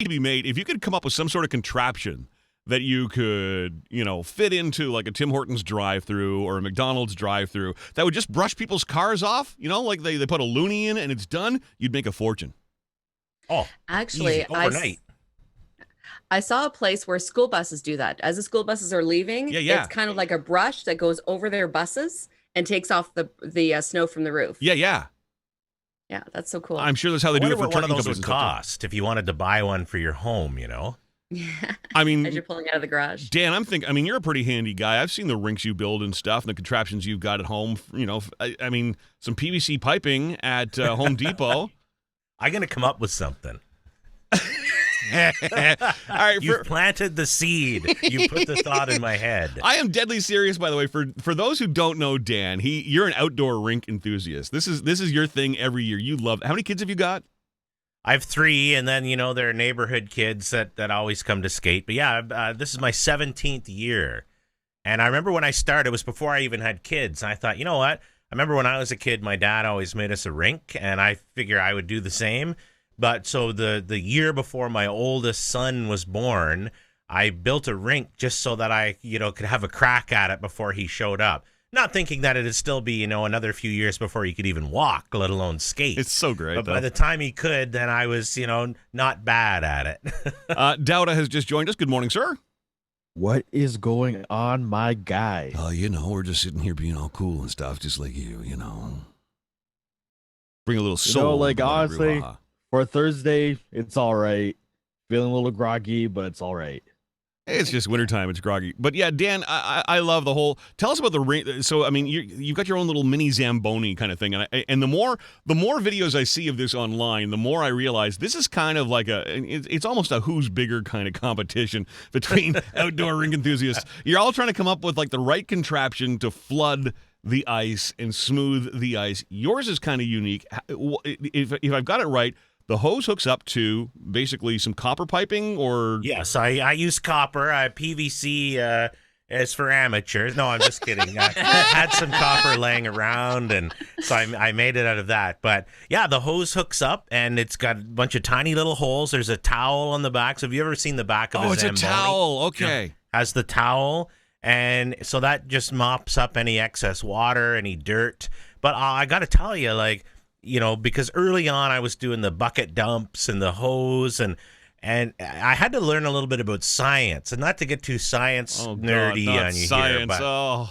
to be made. If you could come up with some sort of contraption that you could, fit into like a Tim Hortons drive-through or a McDonald's drive-through that would just brush people's cars off, like they put a loonie in and it's done, you'd make a fortune. Oh, actually, easy, overnight. I saw a place where school buses do that. As the school buses are leaving, it's kind of like a brush that goes over their buses and takes off the snow from the roof. Yeah, that's so cool. I'm sure that's how they do it for what one of trucking those would companies. cost if you wanted to buy one for your home, Yeah. I mean, as you're pulling out of the garage. Dan, you're a pretty handy guy. I've seen the rinks you build and stuff and the contraptions you've got at home. I mean, some PVC piping at Home Depot. I'm going to come up with something. All right, you planted the seed. You put the thought in my head. I am deadly serious, by the way. For those who don't know Dan, you're an outdoor rink enthusiast. This is your thing every year. You love. How many kids have you got? I have 3, and then there are neighborhood kids that always come to skate. But yeah, this is my 17th year, and I remember when I started, it was before I even had kids. And I thought, you know what? I remember when I was a kid, my dad always made us a rink, and I figure I would do the same. But so the year before my oldest son was born, I built a rink just so that I, could have a crack at it before he showed up. Not thinking that it'd still be, another few years before he could even walk, let alone skate. It's so great. But by the time he could, then I was, not bad at it. Daouda has just joined us. Good morning, sir. What is going on, my guy? We're just sitting here being all cool and stuff, just like you, Bring a little soul. Honestly, for Thursday, it's all right. Feeling a little groggy, but it's all right. It's just wintertime. It's groggy. But yeah, Dan, I love the whole. Tell us about the ring. So I mean, you've got your own little mini Zamboni kind of thing, and the more videos I see of this online, the more I realize this is kind of like it's almost a who's bigger kind of competition between outdoor rink enthusiasts. You're all trying to come up with like the right contraption to flood the ice and smooth the ice. Yours is kind of unique. If I've got it right. The hose hooks up to basically some copper piping, or yes, I use copper. PVC is for amateurs. No, I'm just kidding. I had some copper laying around, and so I made it out of that. But yeah, the hose hooks up, and it's got a bunch of tiny little holes. There's a towel on the back. So have you ever seen the back of a Zamboni? Oh, it's a towel. Okay, has the towel, and so that just mops up any excess water, any dirt. But I got to tell you, because early on I was doing the bucket dumps and the hose, and I had to learn a little bit about science, and not to get too nerdy on you science. here, but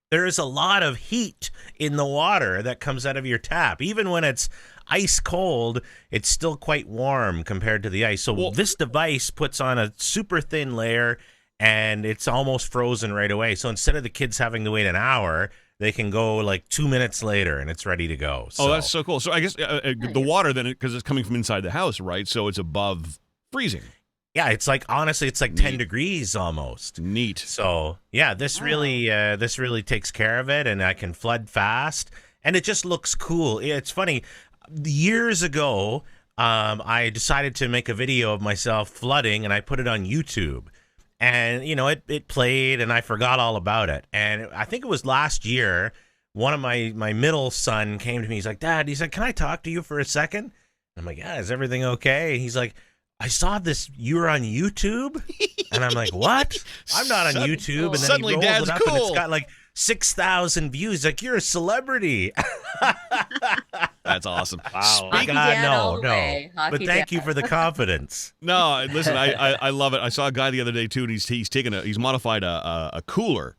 there is a lot of heat in the water that comes out of your tap. Even when it's ice cold, it's still quite warm compared to the ice. So this device puts on a super thin layer, and it's almost frozen right away. So instead of the kids having to wait an hour, they can go like 2 minutes later and it's ready to go. So. Oh, that's so cool. So I guess the water then, because it's coming from inside the house, right? So it's above freezing. Yeah, it's like, honestly, it's like 10 degrees almost. Neat. So yeah, this really takes care of it, and I can flood fast, and it just looks cool. It's funny. Years ago, I decided to make a video of myself flooding, and I put it on YouTube. And, it played, and I forgot all about it. And I think it was last year, one of my middle son came to me. He's like, Dad, he said, can I talk to you for a second? I'm like, yeah, is everything okay? And he's like, I saw this, you were on YouTube? And I'm like, what? I'm not on YouTube. And then suddenly he rolls Dad's it up, cool. and it's got like 6,000 views. He's like, you're a celebrity. That's awesome. Wow. Hockey dad all the way. But thank you for the confidence. No, listen, I love it. I saw a guy the other day too, and he's modified a cooler,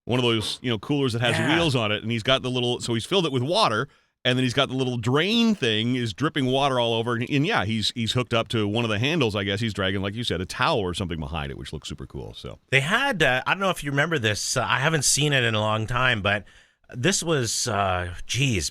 one of those coolers that has wheels on it, and he's got so he's filled it with water, and then he's got the little drain thing is dripping water all over, and yeah, he's hooked up to one of the handles. I guess he's dragging, like you said, a towel or something behind it, which looks super cool. So they had I don't know if you remember this. I haven't seen it in a long time, but this was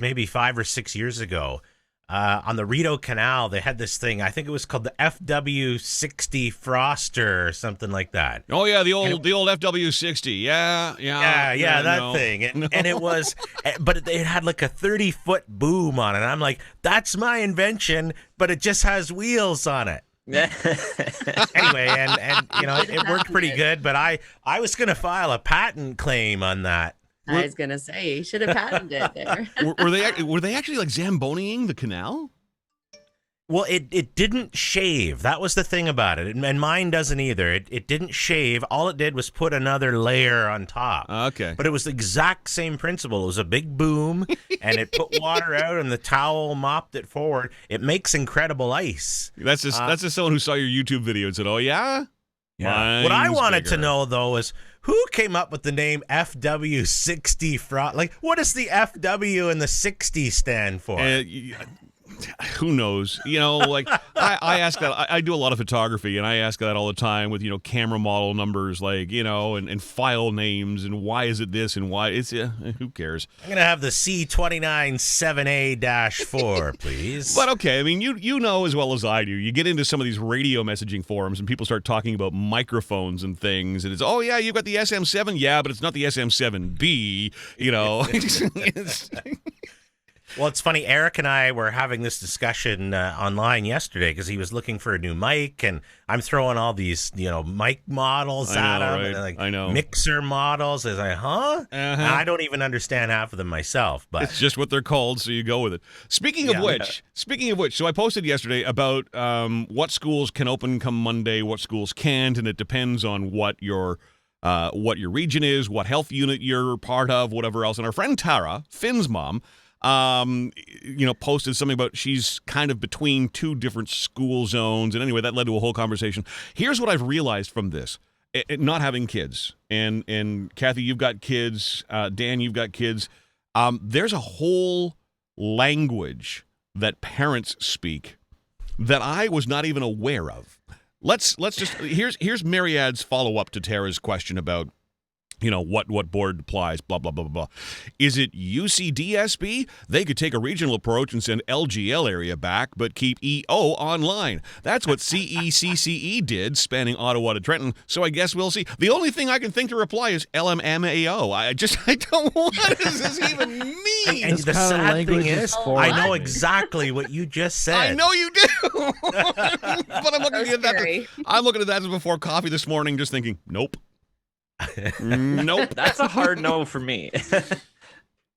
maybe 5 or 6 years ago. On the Rideau Canal, they had this thing. I think it was called the FW60 Froster or something like that. Oh yeah, the old FW60. Yeah, that thing. And it was, but it had like a 30-foot boom on it. And I'm like, that's my invention, but it just has wheels on it. Anyway, and it worked pretty good. But I was gonna file a patent claim on that. I was gonna say you should have patented it there. were they actually like Zamboniing the canal? Well, it didn't shave. That was the thing about it. And mine doesn't either. It didn't shave. All it did was put another layer on top. Okay. But it was the exact same principle. It was a big boom, and it put water out, and the towel mopped it forward. It makes incredible ice. That's just someone who saw your YouTube video and said, "Oh yeah." Yeah. What I wanted bigger. to know though is who came up with the name FW60 Frog? Like, what does the FW and the 60 stand for? Who knows? Like I ask that. I do a lot of photography, and I ask that all the time with camera model numbers, like and file names, and why is it this and why it's who cares? I'm gonna have the C297A-4, please. But okay, I mean you know as well as I do. You get into some of these radio messaging forums, and people start talking about microphones and things, and it's yeah, you've got the SM7, yeah, but it's not the SM7B. Well, it's funny. Eric and I were having this discussion online yesterday because he was looking for a new mic, and I'm throwing all these, mic models at him, right? and like I know. Mixer models. I was like, huh? And I don't even understand half of them myself, but it's just what they're called, so you go with it. Speaking of which, so I posted yesterday about what schools can open come Monday, what schools can't, and it depends on what your region is, what health unit you're part of, whatever else. And our friend Tara, Finn's mom, posted something about she's kind of between two different school zones. And anyway, that led to a whole conversation. Here's what I've realized from this, not having kids. And Kathy, you've got kids. Dan, you've got kids. There's a whole language that parents speak that I was not even aware of. Let's just, here's Myriad's follow-up to Tara's question about what board applies, blah, blah, blah, blah, blah. Is it UCDSB? They could take a regional approach and send LGL area back, but keep EO online. That's what CECCE did, spanning Ottawa to Trenton, so I guess we'll see. The only thing I can think to reply is LMMAO. I don't what does this even mean? And the sad thing is, I know exactly what you just said. I know you do. But I'm looking at that. I'm looking at that before coffee this morning, just thinking, nope. Nope. That's a hard no for me.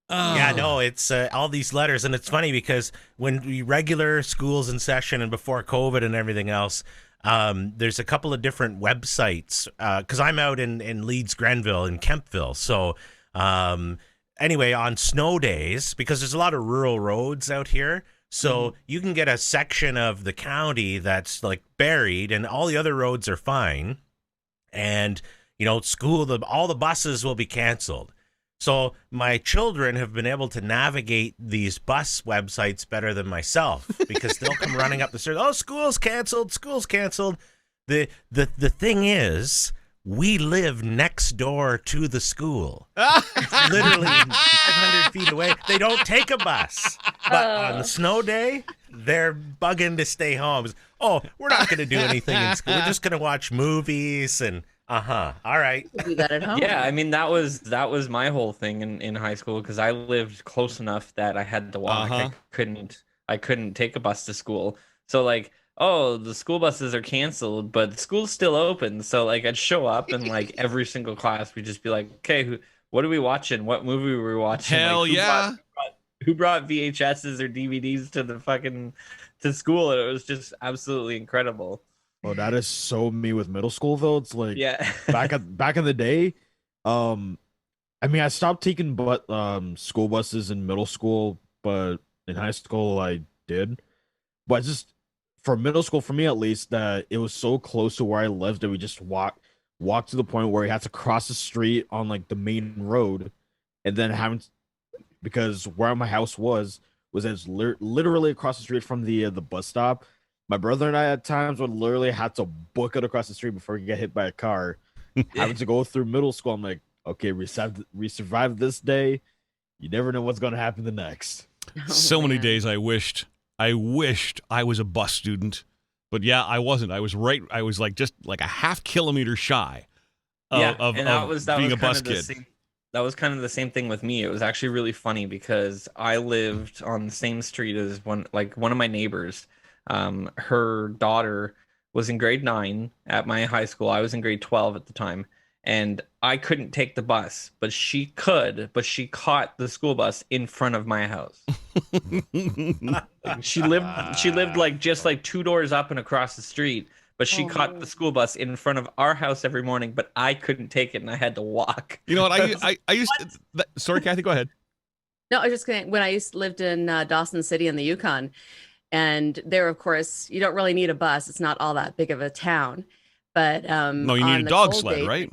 Yeah, no, it's all these letters, and it's funny because when regular school's in session and before COVID and everything else, there's a couple of different websites because I'm out in Leeds, Grenville, and Kempville. So anyway, on snow days, because there's a lot of rural roads out here, so you can get a section of the county that's like buried, and all the other roads are fine, and all the buses will be canceled. So my children have been able to navigate these bus websites better than myself because they'll come running up the stairs. Oh, school's canceled. School's canceled. The thing is, we live next door to the school. It's literally 500 feet away. They don't take a bus. But on the snow day, they're bugging to stay home. Oh, we're not going to do anything in school. We're just going to watch movies and all right. Do that at home. Yeah, I mean that was my whole thing in high school because I lived close enough that I had to walk. I couldn't take a bus to school. So like, oh, the school buses are canceled, but the school's still open. So like, I'd show up and like every single class we'd just be like, okay, what are we watching? What movie were we watching? Hell yeah. Who brought VHSs or DVDs to school? And it was just absolutely incredible. Oh, that is so me with middle school though. It's like back in the day. I mean, I stopped taking school buses in middle school, but in high school I did. But just for middle school, for me at least, that it was so close to where I lived that we just walked to the point where we had to cross the street on like the main road, and then because where my house was literally across the street from the bus stop. My brother and I at times would literally have to book it across the street before we get hit by a car. Having to go through middle school, I'm like, okay, we survived this day. You never know what's going to happen the next. So many days I wished I was a bus student. But yeah, I wasn't. I was like just like a half kilometer shy of being a bus kid. That was kind of the same thing with me. It was actually really funny because I lived on the same street as one of my neighbors. Her daughter was in grade 9 at my high school. I was in grade 12 at the time, and I couldn't take the bus, but she caught the school bus in front of my house. She lived like just like 2 doors up and across the street, but she caught the school bus in front of our house every morning, but I couldn't take it and I had to walk. You know what? I used to, sorry, Kathy, go ahead. No, I was just going to, when I lived in Dawson City in the Yukon, and there, of course, you don't really need a bus. It's not all that big of a town. But no, you need a dog sled, right?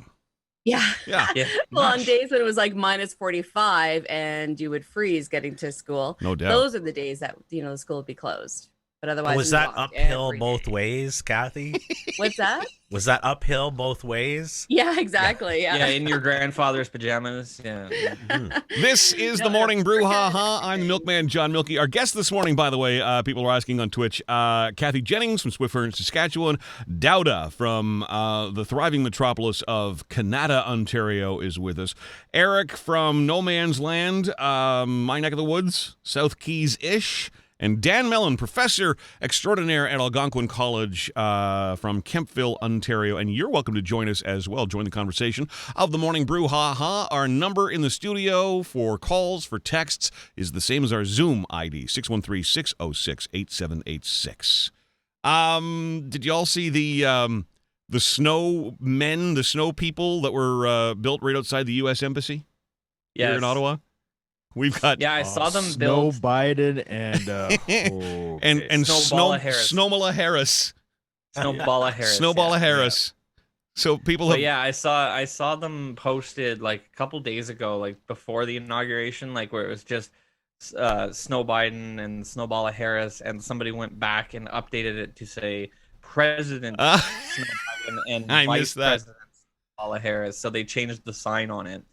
Yeah. Yeah. Well, on days when it was like minus 45 and you would freeze getting to school, no doubt. Those are the days that, the school would be closed. But otherwise, was that uphill both ways, Kathy? What's that? Was that uphill both ways? Yeah, exactly. Yeah. Yeah, in your grandfather's pajamas. Yeah. This is the Morning Brew. I'm the milkman, John Milky. Our guest this morning, by the way, people are asking on Twitch, Kathy Jennings from Swift Current, Saskatchewan. Daouda from the thriving metropolis of Canada, Ontario is with us. Eric from No Man's Land, my neck of the woods, South Keys-ish. And Dan Mellon, professor extraordinaire at Algonquin College from Kemptville, Ontario. And you're welcome to join us as well. Join the conversation of the Morning Brew. Our number in the studio for calls, for texts, is the same as our Zoom ID, 613-606-8786. Did you all see the snow men, the snow people that were built right outside the U.S. Embassy here in Ottawa? We've got I saw them Snow build Biden and and Snowballa Harris. Snowballa Harris. Snowballa Harris. Snowballa Harris. So people have I saw them posted like a couple days ago, like before the inauguration, like where it was just Snow Biden and Snowballa Harris, and somebody went back and updated it to say President Snow Biden and Vice President Snowballa Harris. So they changed the sign on it.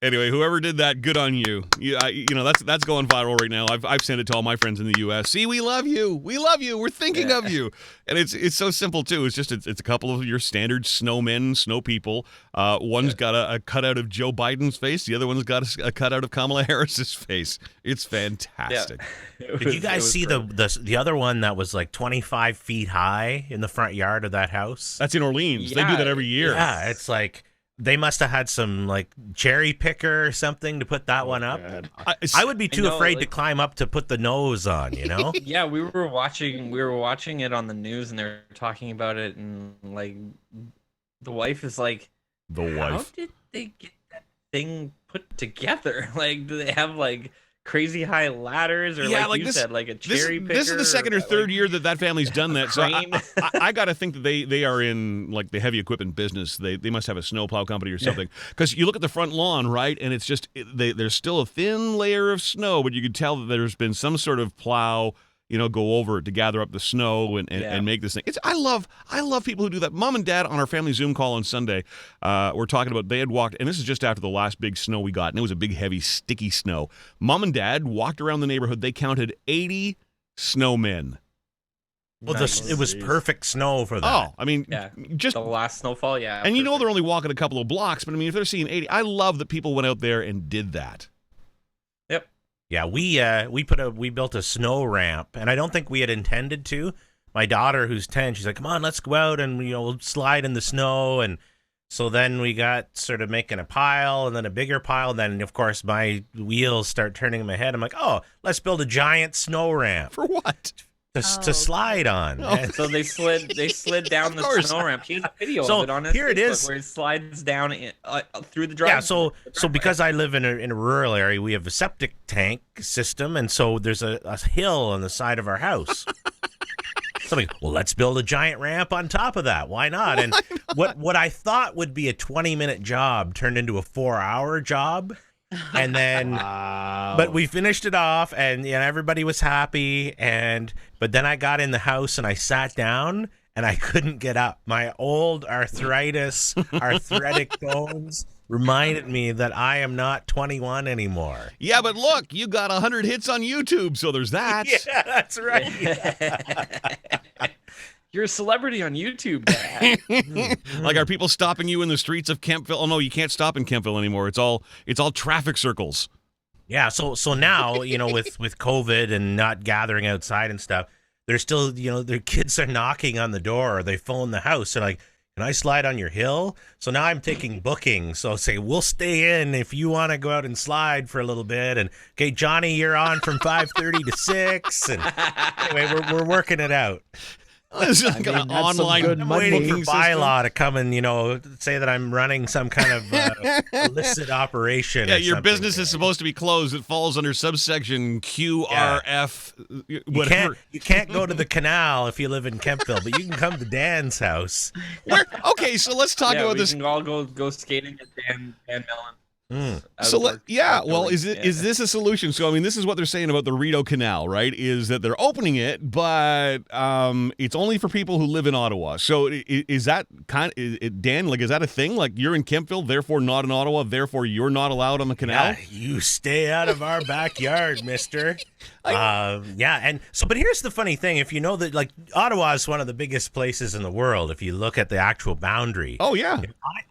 Anyway, whoever did that, good on you. That's going viral right now. I've sent it to all my friends in the U.S. See, we love you. We love you. We're thinking of you. And it's so simple too. It's just it's a couple of your standard snowmen, snow people. One's got a cutout of Joe Biden's face. The other one's got a cutout of Kamala Harris's face. It's fantastic. Yeah. Did you guys see the other one that was like 25 feet high in the front yard of that house? That's in Orleans. They do that every year. Yeah, it's like. They must have had some like cherry picker or something to put that one up. I would be too afraid to climb up to put the nose on, Yeah, we were watching it on the news and they're talking about it, and like the wife is like, how did they get that thing put together? Like, do they have like crazy high ladders, or like you said, like a cherry picker? This is the second or third year that family's done that. So I got to think that they are in like the heavy equipment business. They must have a snowplow company or something. Because you look at the front lawn, right, and it's just there's still a thin layer of snow, but you could tell that there's been some sort of plow, go over it to gather up the snow and make this thing. I love people who do that. Mom and Dad on our family Zoom call on Sunday were talking about, they had walked, and this is just after the last big snow we got, and it was a big, heavy, sticky snow. Mom and Dad walked around the neighborhood. They counted 80 snowmen. Well, it was perfect snow for that. Oh, I mean, just the last snowfall, And perfect. They're only walking a couple of blocks, but I mean, if they're seeing 80, I love that people went out there and did that. Yeah, we built a snow ramp, and I don't think we had intended to. My daughter, who's 10, she's like, "Come on, let's go out and we'll slide in the snow." And so then we got sort of making a pile, and then a bigger pile, and then of course my wheels start turning in my head. I'm like, "Oh, let's build a giant snow ramp." For what? To slide on. Oh. So they slid down the snow ramp. He has a video of it on his here it Facebook is, where it slides down through the driveway. Yeah, so because I live in a rural area, we have a septic tank system, and so there's a hill on the side of our house. So I'm like, well, let's build a giant ramp on top of that. Why not? And what I thought would be a 20-minute job turned into a 4-hour job. And then but we finished it off, and everybody was happy, but then I got in the house and I sat down and I couldn't get up. My old arthritic bones reminded me that I am not 21 anymore. Yeah, but look, you got 100 hits on YouTube, so there's that. Yeah, that's right. You're a celebrity on YouTube, Dad. Like, are people stopping you in the streets of Kemptville? Oh no, you can't stop in Kemptville anymore. It's all traffic circles. Yeah, so now, with COVID and not gathering outside and stuff, they're still, their kids are knocking on the door, or they phone the house. They're like, Can I slide on your hill? So now I'm taking bookings. So say, we'll stay in if you want to go out and slide for a little bit. And okay, Johnny, you're on from 5:30 to 6. And anyway, we're working it out. It's like an online I'm waiting for bylaw to come and, say that I'm running some kind of illicit operation. Yeah, your business is supposed to be closed. It falls under subsection QRF, whatever. You can't go to the canal if you live in Kempville, but you can come to Dan's house. Okay, so let's talk about this. We can all go skating at Dan Mellon. So is this a solution? So I mean, this is what they're saying about the Rideau Canal, right? Is that they're opening it, but it's only for people who live in Ottawa. So is that Dan? Like, is that a thing? Like, you're in Kempville, therefore not in Ottawa, therefore you're not allowed on the canal? Yeah, you stay out of our backyard, Mister. And so, but here's the funny thing: if you know that, like, Ottawa is one of the biggest places in the world, if you look at the actual boundary. Oh yeah,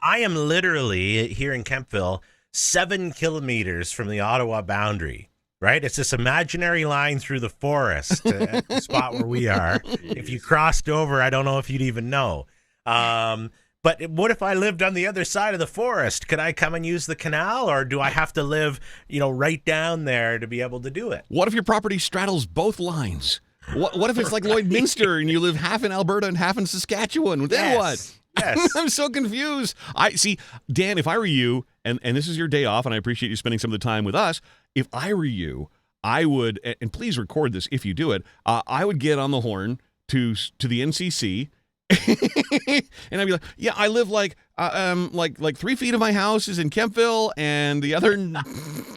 I am literally here in Kempville, 7 kilometers from the Ottawa boundary, right? It's this imaginary line through the forest at the spot where we are. If you crossed over, I don't know if you'd even know. But what if I lived on the other side of the forest? Could I come and use the canal, or do I have to live, right down there to be able to do it? What if your property straddles both lines? What if it's like Lloydminster and you live half in Alberta and half in Saskatchewan? Then what? Yes. I'm so confused. I see, Dan, if I were you, and this is your day off, and I appreciate you spending some of the time with us, if I were you, I would, and please record this if you do it, I would get on the horn to the NCC, and I'd be like, yeah, I live like 3 feet of my house is in Kempville, and the other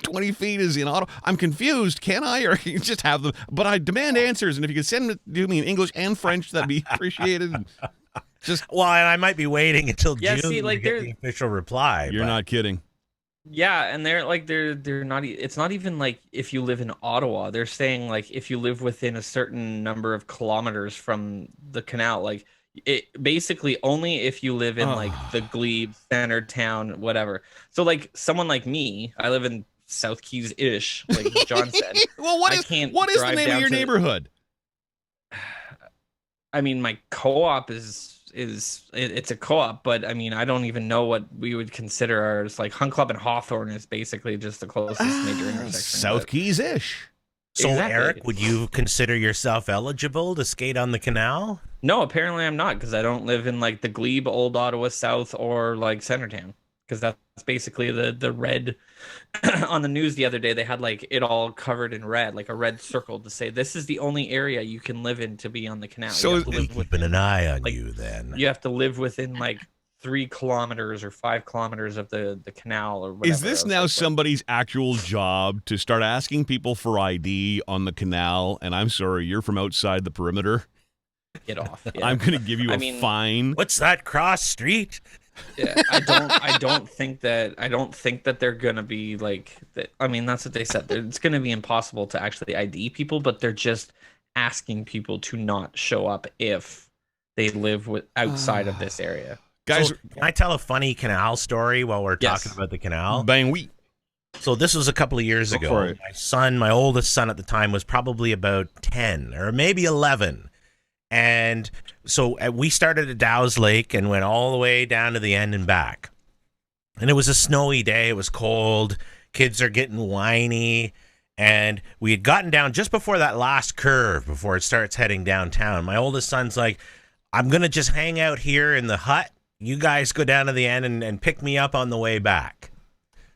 20 feet is in Ottawa. I'm confused. Can I, or you just have them? But I demand answers, and if you could send them to me in English and French, that'd be appreciated. And I might be waiting until June to get the official reply. You're not kidding. Yeah, and they're not. It's not even like if you live in Ottawa. They're saying like if you live within a certain number of kilometers from the canal. Like it basically only if you live in like the Glebe, Centertown, whatever. So like someone like me, I live in South Keys-ish, like John said. Well, what is the name of your neighborhood? I mean, my co-op it's a co-op, but I mean, I don't even know what we would consider ours. Like Hunt Club and Hawthorne is basically just the closest major intersection. South Keys-ish. So, exactly. Eric, would you consider yourself eligible to skate on the canal? No, apparently I'm not, because I don't live in like the Glebe, Old Ottawa South, or like Centertown, because that's basically the red. On the news the other day, they had like it all covered in red, like a red circle to say this is the only area you can live in to be on the canal. So keeping an eye on you then. You have to live within like 3 kilometers or 5 kilometers of the canal or whatever. Is this now somebody's actual job to start asking people for ID on the canal? And I'm sorry, you're from outside the perimeter. Get off. Yeah. I'm going to give you a fine. What's that, cross street? Yeah, I don't think that they're gonna be like that. I mean, that's what they said. It's gonna be impossible to actually ID people, but they're just asking people to not show up if they live outside of this area. Guys, so, can I tell a funny canal story while we're talking about the canal? Bang, we. So this was a couple of years ago. My oldest son at the time, was probably about 10 or maybe 11. And so we started at Dow's Lake and went all the way down to the end and back. And it was a snowy day. It was cold. Kids are getting whiny. And we had gotten down just before that last curve, before it starts heading downtown. My oldest son's like, I'm going to just hang out here in the hut. You guys go down to the end and pick me up on the way back.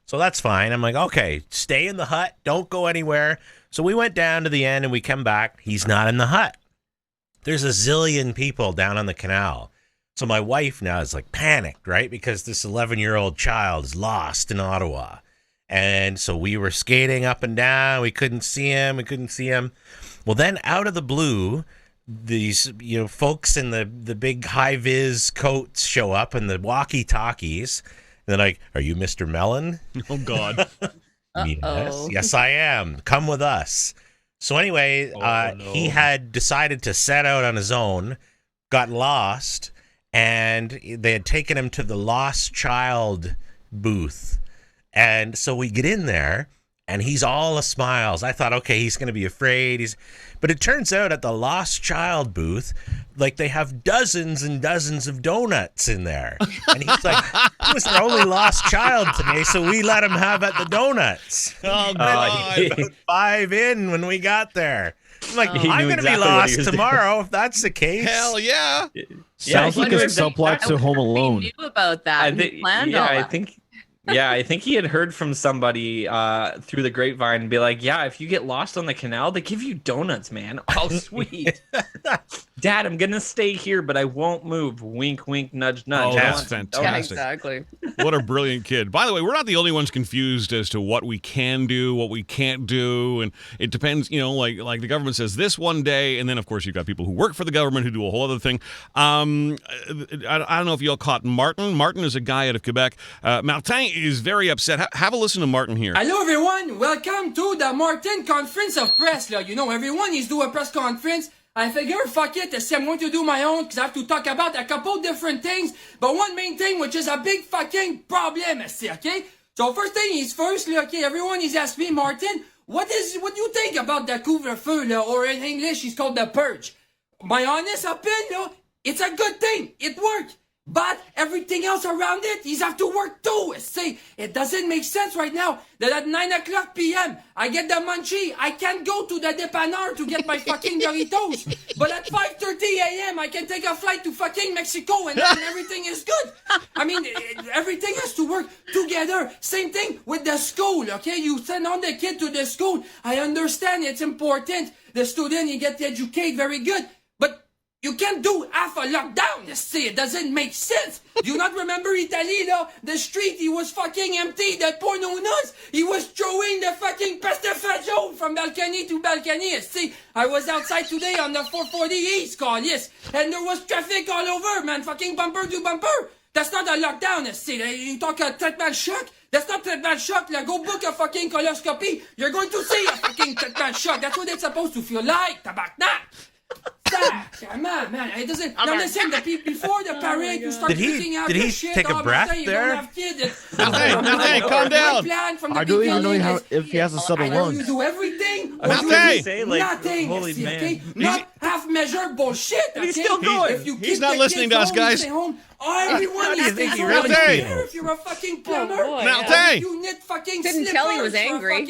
So that's fine. I'm like, okay, stay in the hut. Don't go anywhere. So we went down to the end and we come back. He's not in the hut. There's a zillion people down on the canal. So my wife now is like panicked, right? Because this 11-year-old child is lost in Ottawa. And so we were skating up and down. We couldn't see him. Well, then out of the blue, these folks in the big high-vis coats show up and the walkie-talkies. And they're like, are you Mr. Mellon? Oh, God. Yes, I am. Come with us. So anyway, he had decided to set out on his own, got lost, and they had taken him to the lost child booth. And so we get in there, and he's all a smiles. I thought, okay, he's going to be afraid. But it turns out at the Lost Child booth, like they have dozens and dozens of donuts in there. And he's like, he was our only lost child today, so we let him have at the donuts. Oh, God. About 5 in when we got there. I'm like, I'm going to be lost tomorrow if that's the case. Hell yeah. Sounds like a subplot to Home Alone. He knew about that. I think he had heard from somebody through the grapevine and be like, yeah, if you get lost on the canal, they give you donuts, man. Oh, sweet. Dad, I'm going to stay here, but I won't move. Wink, wink, nudge, nudge. Oh, that's fantastic. Yeah, exactly. What a brilliant kid. By the way, we're not the only ones confused as to what we can do, what we can't do. And it depends, like the government says this one day. And then, of course, you've got people who work for the government who do a whole other thing. I don't know if you all caught Martin. Martin is a guy out of Quebec. Martin is very upset. Have a listen to Martin here. Hello, everyone. Welcome to the Martin Conference of Press. Everyone is doing a press conference. I figure, fuck it, I'm going to do my own because I have to talk about a couple different things. But one main thing, which is a big fucking problem, okay? So first thing is first, okay, everyone is asking me, Martin, what do you think about the couvre-feu, or in English, it's called the purge? My honest opinion, it's a good thing. It worked. But everything else around it, he's have to work too. See, it doesn't make sense right now that at 9:00 p.m. I get the munchie. I can't go to the dépanneur to get my fucking Doritos. But at 5:30 a.m. I can take a flight to fucking Mexico and then everything is good. I mean, everything has to work together. Same thing with the school, okay? You send on the kid to the school. I understand it's important. The student, he get educated very good. You can't do half a lockdown, you see, it doesn't make sense. Do you not remember Italy, the street, he was fucking empty, the poor nuns, he was throwing the fucking pestafagioli from balcony to balcony, you see. I was outside today on the 440 East, yes, and there was traffic all over, man, fucking bumper to bumper. That's not a lockdown, you see. You talk a treatment shock, that's not treatment shock, go book a fucking coloscopy, you're going to see a fucking treatment shock, that's what it's supposed to feel like, tabaknak. Come on, man. It doesn't. Now listen, before the parade, you start picking out your shit. Take a breath there? Hey, calm down. I don't even know if he has a subtle lungs. You do everything. Nothing. Holy man. Okay? Not half-measured bullshit. Okay? He's still going. He's not listening to us, guys. Everyone is staying home. Really If you're a fucking plumber, you knit fucking didn't tell he was angry.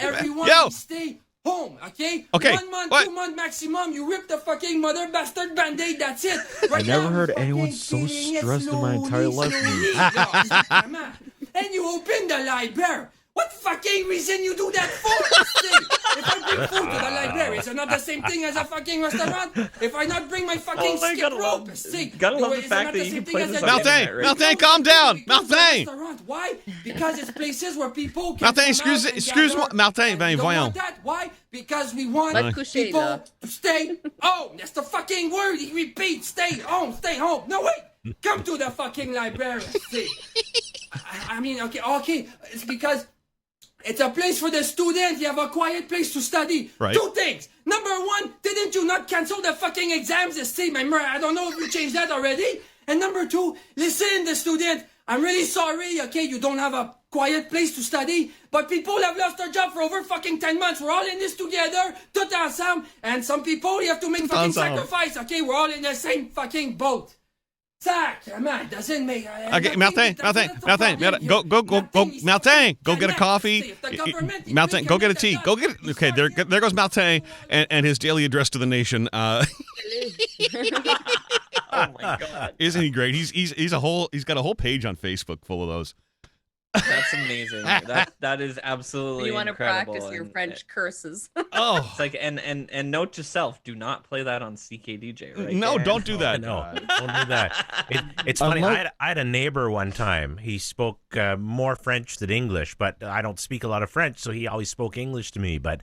Everyone stay home, okay? 1 month, 2 months maximum. You rip the fucking mother bastard band-aid, that's it. Right I never heard anyone so stressed in my entire life. And you open the library. What fucking reason you do that for? If I bring food to the library, is it not the same thing as a fucking restaurant? If I not bring my fucking skip rope, gotta love the fact that you can play this on Martin, calm down. Martin. Why? Because it's places where people can Martin, excuse-moi. Martin, voyons. Why? Because we want people to stay home. That's the fucking word he repeats. Stay home, stay home. No, wait. Come to the fucking library. See. I mean, okay. It's because it's a place for the student. You have a quiet place to study. Right. 2 things. Number 1, didn't you not cancel the fucking exams this time? I don't know if you changed that already. And number 2, listen, the student, I'm really sorry, okay, you don't have a quiet place to study, but people have lost their job for over fucking 10 months. We're all in this together, tout ensemble, and some people, you have to make fucking sacrifice, okay? We're all in the same fucking boat. Man, doesn't make. Okay, Martin, go, Martin, go get a coffee. Martin, go get a tea. Go get. Okay, there goes Martin and his daily address to the nation. Oh my God! Isn't he great? He's got a whole page on Facebook full of those. That's amazing. That is absolutely you want to incredible. Practice your French curses. Oh, it's like and note to self: do not play that on CKDJ. Right? No, don't do that. No, don't do that. It's funny. I had a neighbor one time. He spoke more French than English, but I don't speak a lot of French, so he always spoke English to me. But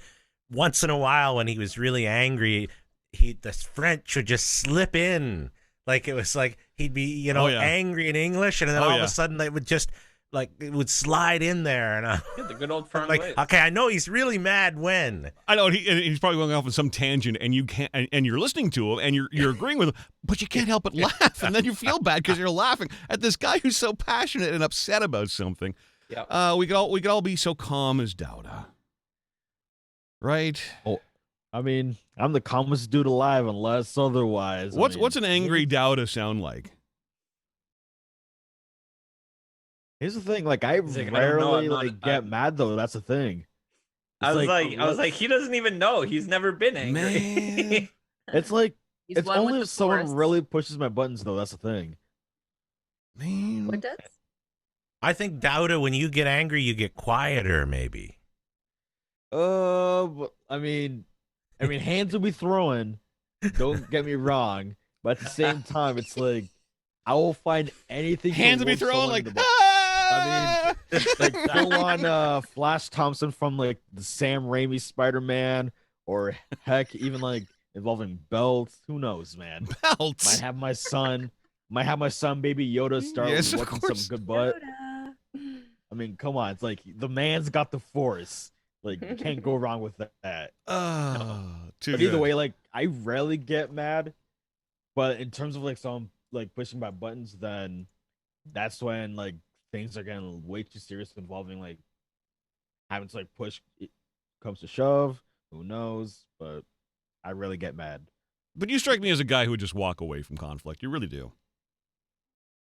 once in a while, when he was really angry, the French would just slip in. Like it was like he'd be angry in English, and then all of a sudden they would just. Like it would slide in there, and the good old firm like, okay, I know he's really mad when. I know he's probably going off on some tangent, and you can't, and you're listening to him, and you're agreeing with him, but you can't help but laugh, and then you feel bad because you're laughing at this guy who's so passionate and upset about something. we could all be so calm as Daouda, right? Oh, I mean, I'm the calmest dude alive, unless otherwise. What's an angry Daouda sound like? Here's the thing, like I rarely get mad though. That's the thing. I was like, he doesn't even know. He's never been angry. It's like it's only if someone really pushes my buttons though. That's the thing. Man, what does? I think Daouda, when you get angry, you get quieter. Maybe. I mean, hands will be throwing. Don't get me wrong, but at the same time, it's like I will find anything. Hands will be throwing like. I mean, like full on Flash Thompson from like the Sam Raimi Spider-Man, or heck, even like involving belts. Who knows, man? Belts. Might have my son, Baby Yoda, start looking some good butt. Yoda. I mean, come on, it's like the man's got the force. Like you can't go wrong with that. But either way, like I rarely get mad, but in terms of like some like pushing my buttons, then that's when like things are getting way too serious, involving like having to like push. It comes to shove, who knows? But I really get mad. But you strike me as a guy who would just walk away from conflict. You really do.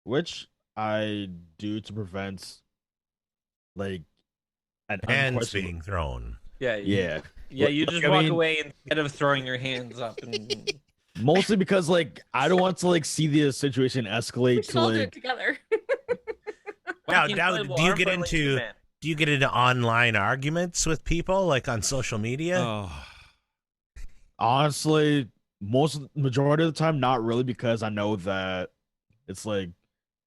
Which I do to prevent like an hands being thrown. Yeah. Yeah. You just walk away instead of throwing your hands up. And... Mostly because like I don't want to like see the situation escalate We to can all like. do it together. Now, do you get into online arguments with people like on social media? Oh. Honestly, majority of the time, not really, because I know that it's like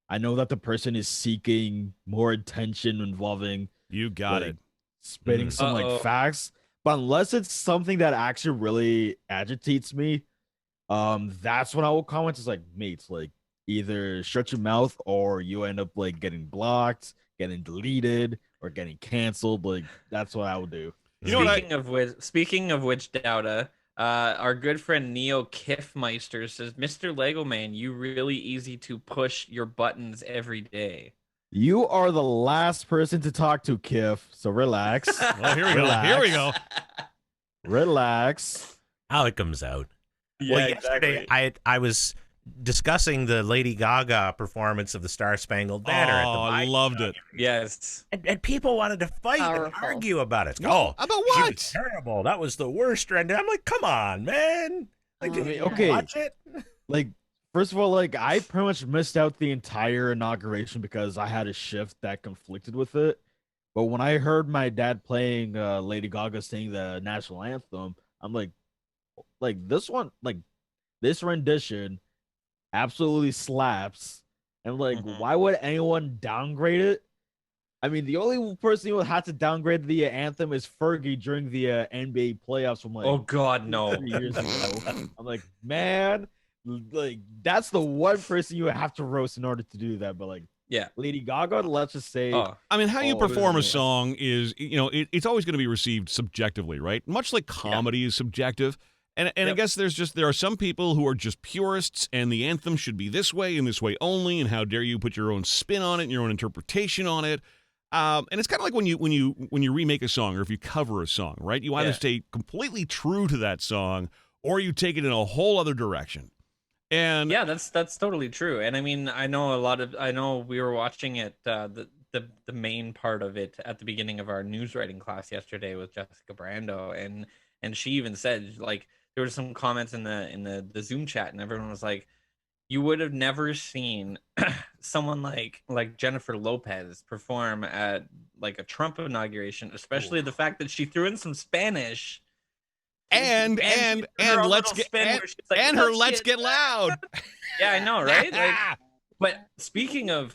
I know that the person is seeking more attention involving. You got like, it. Spitting some like facts, but unless it's something that actually really agitates me, that's when I will comment. It's like, mates, like either shut your mouth or you end up like getting blocked, getting deleted, or getting canceled. Like that's what I would do. Speaking of which, Daouda, our good friend Neo Kiffmeister says, "Mr. Lego Man, you really easy to push your buttons every day." You are the last person to talk to, Kiff. So relax. Oh, here we go. Here we go. Relax. How it comes out. Yeah, well, yesterday I was discussing the Lady Gaga performance of the Star Spangled Banner. I loved it. Yes. And people wanted to fight and argue about it. About what? She was terrible. That was the worst trend. I'm like, come on, man. Like, okay. Watch it. Like, first of all, like I pretty much missed out the entire inauguration because I had a shift that conflicted with it. But when I heard my dad playing Lady Gaga sing the national anthem, I'm like this one, like this rendition absolutely slaps. And like, why would anyone downgrade it? I mean, the only person who had to downgrade the anthem is Fergie during the NBA playoffs from like, oh god, no, 3 years ago. I'm like, man, like that's the one person you have to roast in order to do that. But like, yeah, Lady Gaga, let's just say, I mean, how you perform a song is, it's always going to be received subjectively, right? Much like comedy is subjective. And I guess there are some people who are just purists, and the anthem should be this way and this way only, and how dare you put your own spin on it and your own interpretation on it. And it's kind of like when you remake a song or if you cover a song, right? You either stay completely true to that song or you take it in a whole other direction. And yeah, that's totally true. And I mean, I know we were watching it, the main part of it at the beginning of our news writing class yesterday with Jessica Brando, and she even said, like, there were some comments in the Zoom chat, and everyone was like, you would have never seen someone like Jennifer Lopez perform at like a Trump inauguration, especially the fact that she threw in some Spanish. And let's get loud. Yeah, I know, right? Like, but speaking of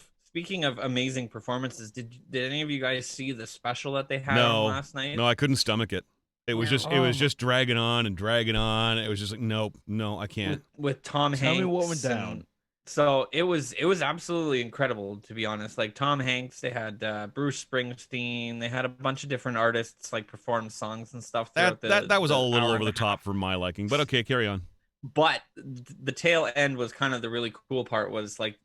amazing performances, did any of you guys see the special that they had on last night? No, I couldn't stomach it. It was just dragging on and dragging on. It was just like, nope, no, I can't. With Tom Hanks. Tell me what went down. So it was absolutely incredible, to be honest. Like Tom Hanks, they had Bruce Springsteen, they had a bunch of different artists like perform songs and stuff. That was all a little over the top for my liking, but okay, carry on. But the tail end was kind of the really cool part. Was like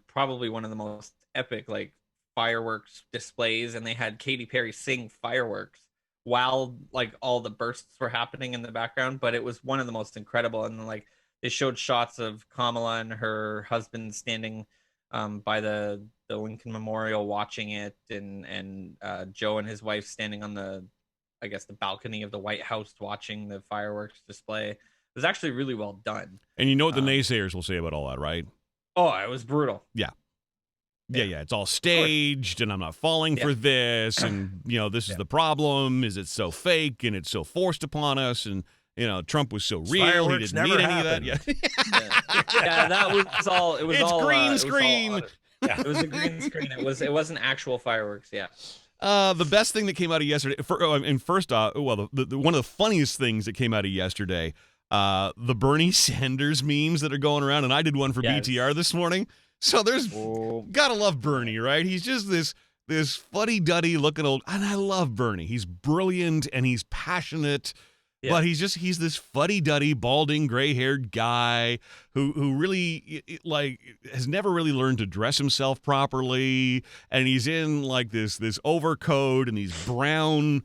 probably one of the most epic like fireworks displays, and they had Katy Perry sing fireworks while like all the bursts were happening in the background. But it was one of the most incredible. And like they showed shots of Kamala and her husband standing by the Lincoln Memorial watching it, and Joe and his wife standing on the, I guess, the balcony of the White House watching the fireworks display. It was actually really well done. And you know what the naysayers will say about all that, right? Oh, it was brutal. Yeah. It's all staged, and I'm not falling for this, and this is the problem. Is it so fake and it's so forced upon us, and Trump was so real. Fireworks he didn't need any of that. Yeah, that was all. It was it's all green screen. It was a green screen. It wasn't actual fireworks. Yeah. The best thing that came out of yesterday, and first off, well, the one of the funniest things that came out of yesterday, the Bernie Sanders memes that are going around, and I did one for BTR this morning. So there's gotta love Bernie, right? He's just this fuddy-duddy looking old, and I love Bernie. He's brilliant and he's passionate, but he's this fuddy-duddy, balding, gray-haired guy who really has never really learned to dress himself properly, and he's in like this overcoat and these brown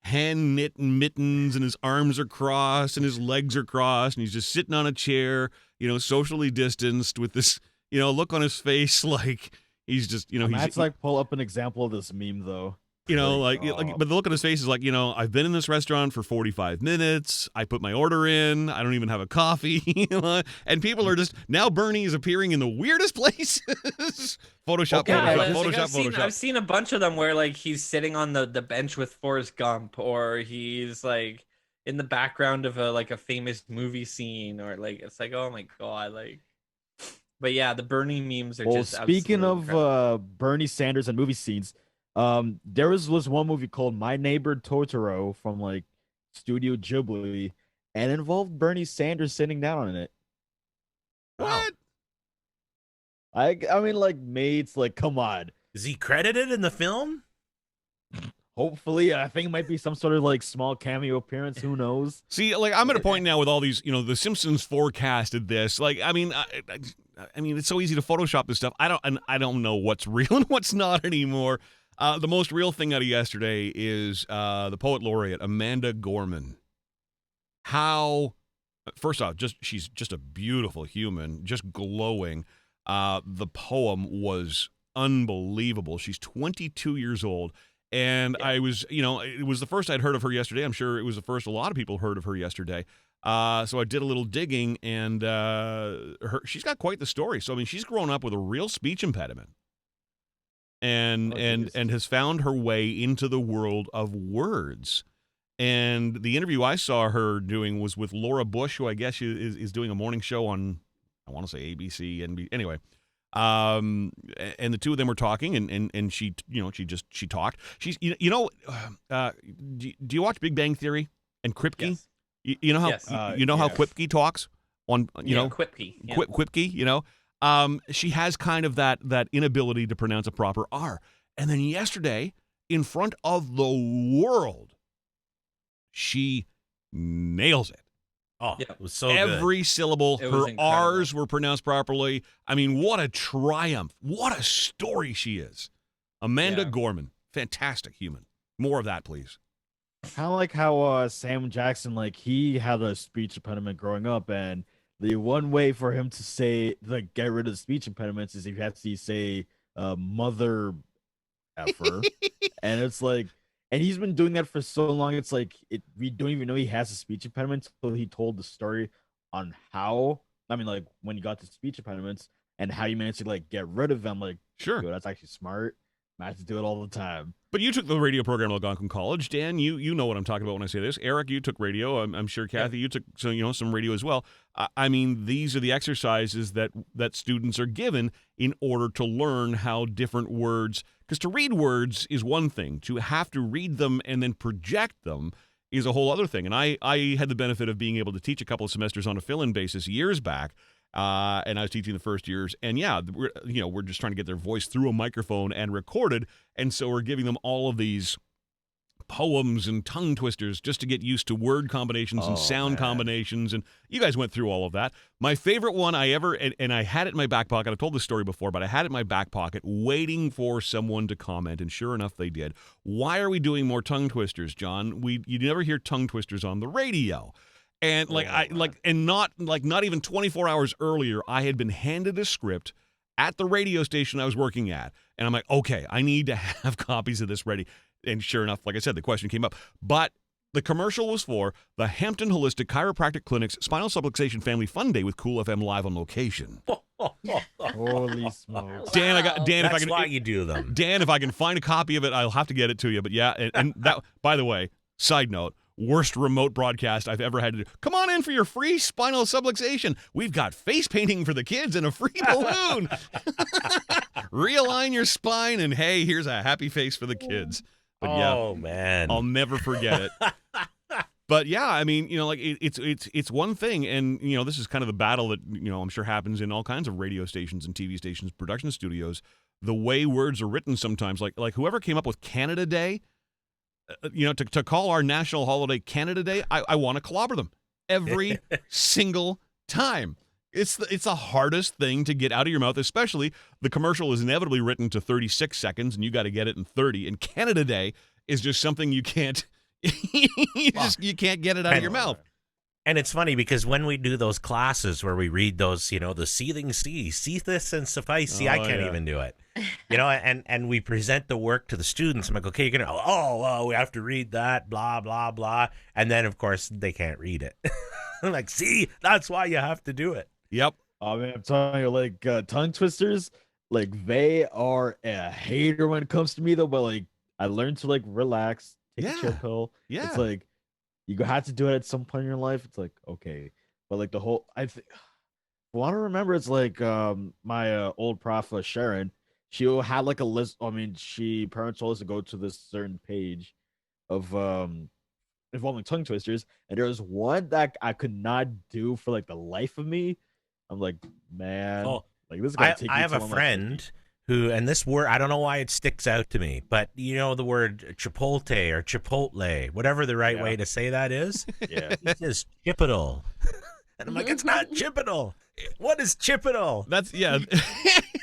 hand-knit mittens, and his arms are crossed and his legs are crossed, and he's just sitting on a chair, socially distanced with this look on his face like he's just, Matt's like pull up an example of this meme though. But the look on his face is like, I've been in this restaurant for 45 minutes. I put my order in. I don't even have a coffee. And people are just, now Bernie is appearing in the weirdest places. Photoshop. I've seen a bunch of them where like he's sitting on the bench with Forrest Gump, or he's like in the background of a famous movie scene, or like, it's like, oh my God, like. But yeah, the Bernie memes are just. Speaking of Bernie Sanders and movie scenes, there was one movie called My Neighbor Totoro from like Studio Ghibli, and it involved Bernie Sanders sitting down in it. What? I mean, like, mates, like, come on. Is he credited in the film? Hopefully, I think it might be some sort of like small cameo appearance. Who knows? See, like, I'm at a point now with all these, The Simpsons forecasted this. Like, I mean, it's so easy to Photoshop this stuff. I don't know what's real and what's not anymore. The most real thing out of yesterday is the poet laureate Amanda Gorman. First off, she's just a beautiful human, just glowing. The poem was unbelievable. She's 22 years old. And I was, it was the first I'd heard of her yesterday. I'm sure it was the first a lot of people heard of her yesterday. So I did a little digging, and she's got quite the story. So, I mean, she's grown up with a real speech impediment and has found her way into the world of words. And the interview I saw her doing was with Laura Bush, who I guess is doing a morning show on, I want to say ABC, NBC. Anyway. And the two of them were talking, and she talked. She's, do you watch Big Bang Theory and Kripke? Yes. You know how how Kripke talks on, Kripke. Yeah. Kripke, she has kind of that inability to pronounce a proper R. And then yesterday, in front of the world, she nails it. Oh, yeah. It was so Every good. syllable, her R's were pronounced properly. I mean, what a triumph. What a story she is. Amanda Gorman, fantastic human. More of that, please. Kind of like how Sam Jackson, like, he had a speech impediment growing up, and the one way for him to say, like, get rid of the speech impediments is if you have to say mother effer. And it's like, and he's been doing that for so long. It's like we don't even know he has a speech impediment until he told the story on how. I mean, like, when he got the speech impediments and how he managed to like get rid of them. Like, sure, that's actually smart. I have to do it all the time. But you took the radio program at Algonquin College, Dan. You know what I'm talking about when I say this. Eric, you took radio. I'm sure Kathy, you took some radio as well. I mean, these are the exercises that students are given in order to learn how different words. Because to read words is one thing. To have to read them and then project them is a whole other thing. And I had the benefit of being able to teach a couple of semesters on a fill-in basis years back. And I was teaching the first years, and we're just trying to get their voice through a microphone and recorded, and so we're giving them all of these poems and tongue twisters just to get used to word combinations and sound combinations. And you guys went through all of that. My favorite one I ever, and I had it in my back pocket. I've told this story before, but I had it in my back pocket waiting for someone to comment. And sure enough, they did. Why are we doing more tongue twisters, John? You never hear tongue twisters on the radio. And not even 24 hours earlier, I had been handed a script at the radio station I was working at. And I'm like, okay, I need to have copies of this ready. And sure enough, like I said, the question came up. But the commercial was for the Hampton Holistic Chiropractic Clinic's Spinal Subluxation Family Fun Day with Cool FM live on location. Holy smokes. Dan, That's why you do them. Dan, if I can find a copy of it, I'll have to get it to you. But yeah, and that, by the way, side note, worst remote broadcast I've ever had to do. Come on in for your free spinal subluxation. We've got face painting for the kids and a free balloon. Realign your spine, and hey, here's a happy face for the kids. But yeah, man, I'll never forget it. But yeah, I mean, like it's one thing, and this is kind of the battle that I'm sure happens in all kinds of radio stations and TV stations, production studios. The way words are written sometimes, like whoever came up with Canada Day. To call our national holiday Canada Day, I want to clobber them every single time. It's the hardest thing to get out of your mouth, especially the commercial is inevitably written to 36 seconds and you got to get it in 30. And Canada Day is just something you can't you can't get it out of your mouth. And it's funny because when we do those classes where we read those, the seething sea, seetheth and suffice. See, I can't even do it. And we present the work to the students. I'm like, okay, you're gonna, we have to read that, blah, blah, blah. And then, of course, they can't read it. I'm like, see, that's why you have to do it. Yep. I mean, I'm telling you, tongue twisters, they are a hater when it comes to me, though. But, I learned to, relax, take a chill pill. Yeah. It's you have to do it at some point in your life. It's okay. But, the whole, I want to remember, it's my old prof, Sharon, she had a list. I mean, parents told us to go to this certain page of involving tongue twisters, and there was one that I could not do for the life of me. I'm like, man, this is gonna take me. I have a friend who, and this word, I don't know why it sticks out to me, but the word chipotle or chipotle, whatever the right way to say that is. Yeah, he says chipital, and I'm like, it's not chipital. What is chipital? That's chipital.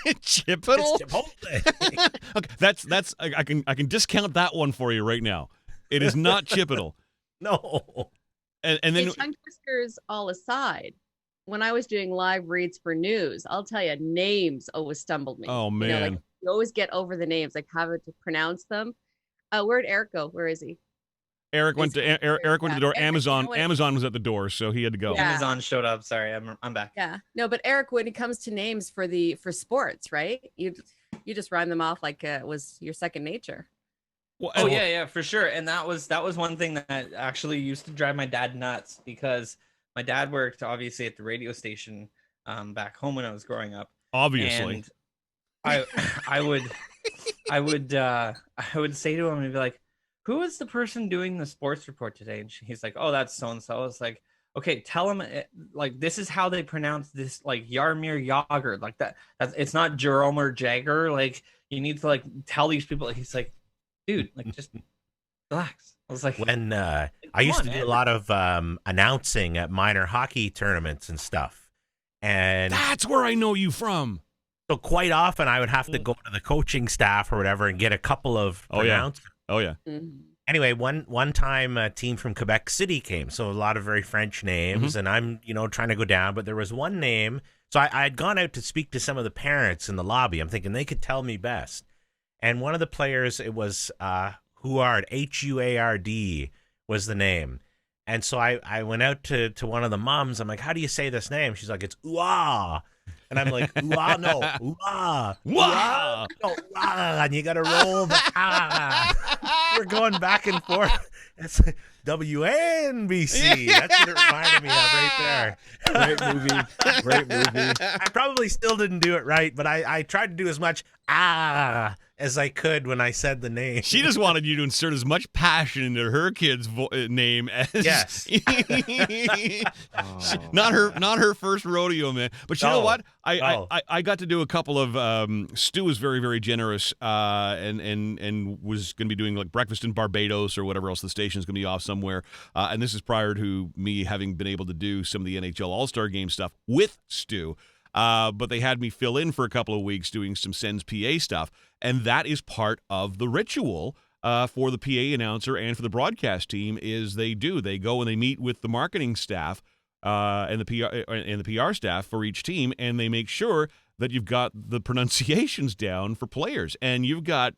It's chipotle. Okay, that's I can discount that one for you right now. It is not chipital. No. And then tongue twisters all aside, when I was doing live reads for news, I'll tell you, names always stumbled me. Oh man, you always get over the names, how to pronounce them. Where'd Eric go? Where is he? Eric went to the door. Amazon was at the door, so he had to go. Yeah. Amazon showed up. Sorry, I'm back. Yeah, no, but Eric, when it comes to names for sports, right? You just rhyme them off like it was your second nature. Well, yeah, for sure. And that was one thing that actually used to drive my dad nuts, because my dad worked obviously at the radio station back home when I was growing up. Obviously, and I would say to him and be like, "Who is the person doing the sports report today?" And he's like, "Oh, that's so and so." I was like, "Okay, tell him this is how they pronounce this, Yarmir Yager, that. It's not Jerome or Jagger. You need to tell these people." He's like, "Dude, just relax." I was like, when I used to do a lot of announcing at minor hockey tournaments and stuff, and that's where I know you from. So quite often I would have to go to the coaching staff or whatever and get a couple of pronouncements. Oh yeah. Mm-hmm. Anyway, one time a team from Quebec City came, so a lot of very French names, and I'm trying to go down, but there was one name. So I had gone out to speak to some of the parents in the lobby. I'm thinking they could tell me best. And one of the players, it was Huard, Huard was the name. And so I went out to one of the moms. I'm like, how do you say this name? She's like, it's Uah. And I'm like, Uah, no, Uah. Uah. No, Uah. And you got to roll the ah. We're going back and forth. It's like WNBC. That's what it reminded me of right there. Great movie. I probably still didn't do it right, but I tried to do as much as I could when I said the name. She just wanted you to insert as much passion into her kid's name as Yes. Not her first rodeo, man. But you know what? I got to do a couple of Stu was very, very generous and was going to be doing like breakfast in Barbados or whatever else. The station's going to be off somewhere. And this is prior to me having been able to do some of the NHL All-Star Game stuff with Stu. But they had me fill in for a couple of weeks doing some Sens PA stuff. And that is part of the ritual for the PA announcer and for the broadcast team is they go and they meet with the marketing staff and the PR staff for each team, and they make sure that you've got the pronunciations down for players. And you've got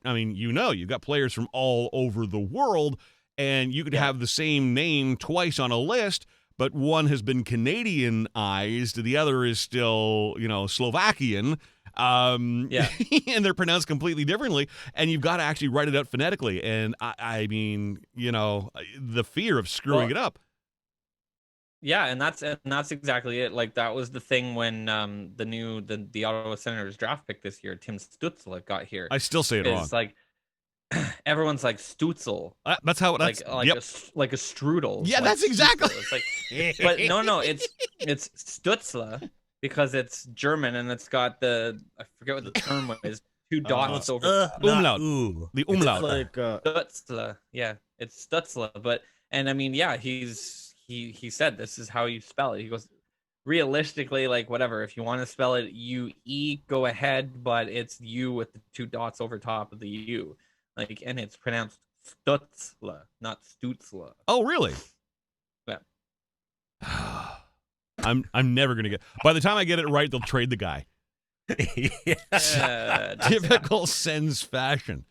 players from all over the world, and you could have the same name twice on a list, but one has been Canadianized, the other is still, Slovakian. And they're pronounced completely differently, and you've got to actually write it out phonetically. And I mean, the fear of screwing it up. Yeah, and that's exactly it. Like that was the thing when the Ottawa Senators draft pick this year, Tim Stützle, got here. I still say it wrong. It's like everyone's like Stutzel. That's how that's like a strudel. Yeah, that's exactly. It's like, but no, it's Stützle because it's German and it's got I forget what the term is. 2 dots over umlaut. The umlaut. It's like Stützle. Yeah, it's Stützle. But and I mean, yeah, he said this is how you spell it. He goes, realistically, like whatever, if you want to spell it UE, go ahead, but it's U with the 2 dots over top of the U. Like, and it's pronounced Stützle, not Stützle. Oh, really? Yeah. I'm never gonna get. By the time I get it right, they'll trade the guy. Typical Sens fashion.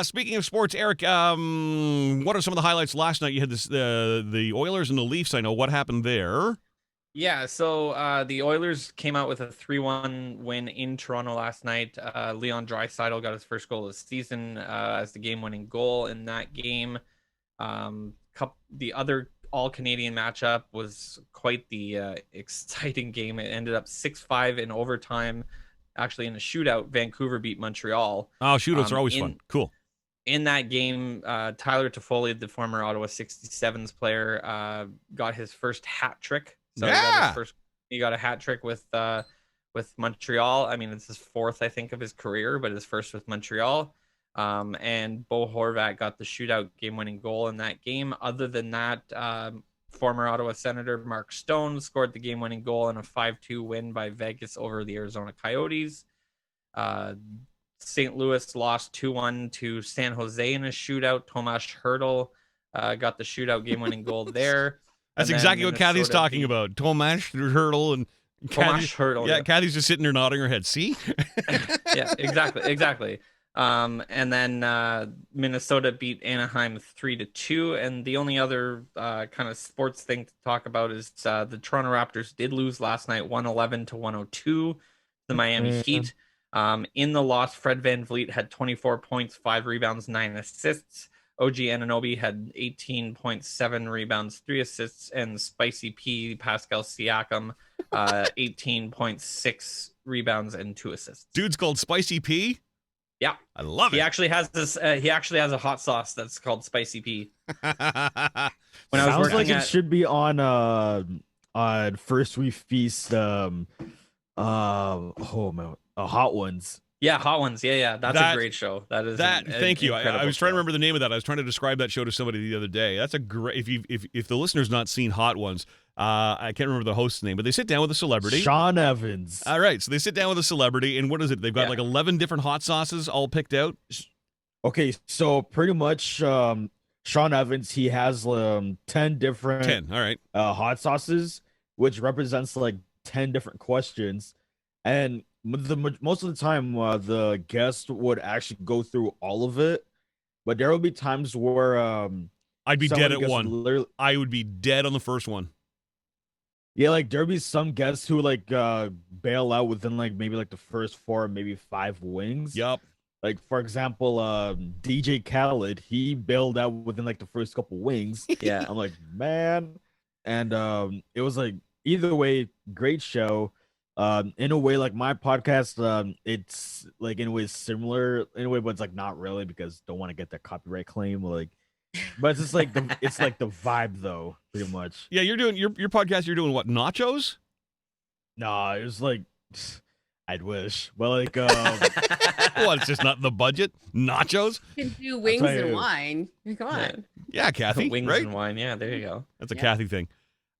Speaking of sports, Eric, what are some of the highlights last night? You had the Oilers and the Leafs. I know what happened there. Yeah, so the Oilers came out with a 3-1 win in Toronto last night. Leon Draisaitl got his first goal of the season as the game-winning goal in that game. The other all-Canadian matchup was quite the exciting game. It ended up 6-5 in overtime. Actually, in a shootout, Vancouver beat Montreal. Oh, shootouts are always fun. Cool. In that game, Tyler Toffoli, the former Ottawa 67s player, got his first hat trick. So he got a hat trick with Montreal. I mean, it's his 4th, I think, of his career, but his first with Montreal. And Bo Horvat got the shootout game-winning goal in that game. Other than that, former Ottawa Senator Mark Stone scored the game-winning goal in a 5-2 win by Vegas over the Arizona Coyotes. St. Louis lost 2-1 to San Jose in a shootout. Tomas Hertl got the shootout game-winning goal there. That's exactly what Kathy's talking about. Tomas Hertl and Tomas Hertl. Yeah, Kathy's just sitting there nodding her head. See? Yeah, exactly. And then Minnesota beat Anaheim 3-2. And the only other kind of sports thing to talk about is the Toronto Raptors did lose last night, 111-102, the Miami Heat. In the loss, Fred VanVleet had 24 points, 5 rebounds, 9 assists. OG Anunoby had 18.7 rebounds, 3 assists, and Spicy P, Pascal Siakam, 18.6 rebounds and 2 assists. Dude's called Spicy P? Yeah. I love it. He actually has this. He actually has a hot sauce that's called Spicy P. Sounds like it should be on First We Feast. Hot Ones. Yeah, Hot Ones. Yeah. That's a great show. That is thank you. I was trying to remember the name of that. I was trying to describe that show to somebody the other day. That's a great. If the listener's not seen Hot Ones, I can't remember the host's name, but they sit down with a celebrity. Sean Evans. All right, so they sit down with a celebrity, and what is it? They've got like 11 different hot sauces all picked out. Okay, so pretty much Sean Evans, he has 10 different all right hot sauces, which represents like 10 different questions, and most of the time the guest would actually go through all of it, but there will be times where I'd be dead at one. I would be dead on the first one. Yeah, like there'll be some guests who like bail out within like maybe like the first 4, maybe 5 wings. Yep. Like for example, DJ Khaled, he bailed out within like the first couple wings. Yeah. I'm like, man. And it was like either way, great show. In a way, like my podcast, it's like in a way similar in a way, but it's like not really because don't want to get that copyright claim. Like, but it's just like it's like the vibe though, pretty much. Yeah, you're doing your podcast. You're doing what? Nachos? Nah, it was like I'd wish. Well, like, well, it's just not the budget. Nachos. You can do wings and wine. Come on. Yeah, Kathy. Wings right? and wine. Yeah, there you go. That's a Kathy thing.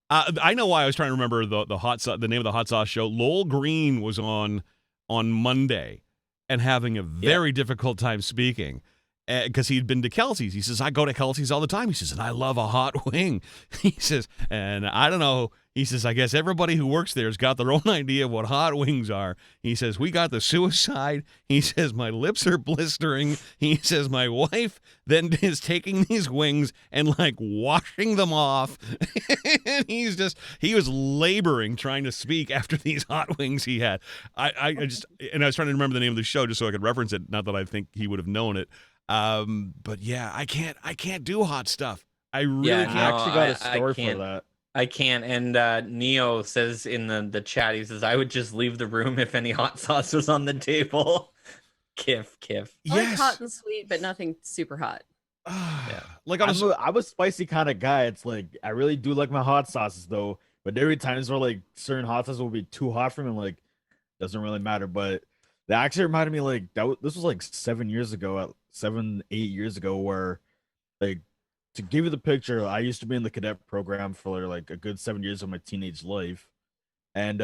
I know why I was trying to remember the hot sauce, the name of the hot sauce show. Lowell Green was on Monday and having a very difficult time speaking because he'd been to Kelsey's. He says, I go to Kelsey's all the time. He says, and I love a hot wing. He says, and I don't know. He says, I guess everybody who works there has got their own idea of what hot wings are. He says, we got the suicide. He says, my lips are blistering. He says, my wife then is taking these wings and like washing them off. And he was laboring trying to speak after these hot wings he had. I was trying to remember the name of the show just so I could reference it. Not that I think he would have known it. But yeah, I can't do hot stuff. I really can't. I actually got a story for that. I can't. And Neo says in the chat, he says, I would just leave the room if any hot sauce was on the table. Kiff. I like hot and sweet, but nothing super hot. Yeah. Like I'm a spicy kind of guy. It's like I really do like my hot sauces though, but there are times where like certain hot sauces will be too hot for me. And, like doesn't really matter. But that actually reminded me like this was like 7 years ago, 8 years ago, where like. To give you the picture, I used to be in the cadet program for like a good 7 years of my teenage life. And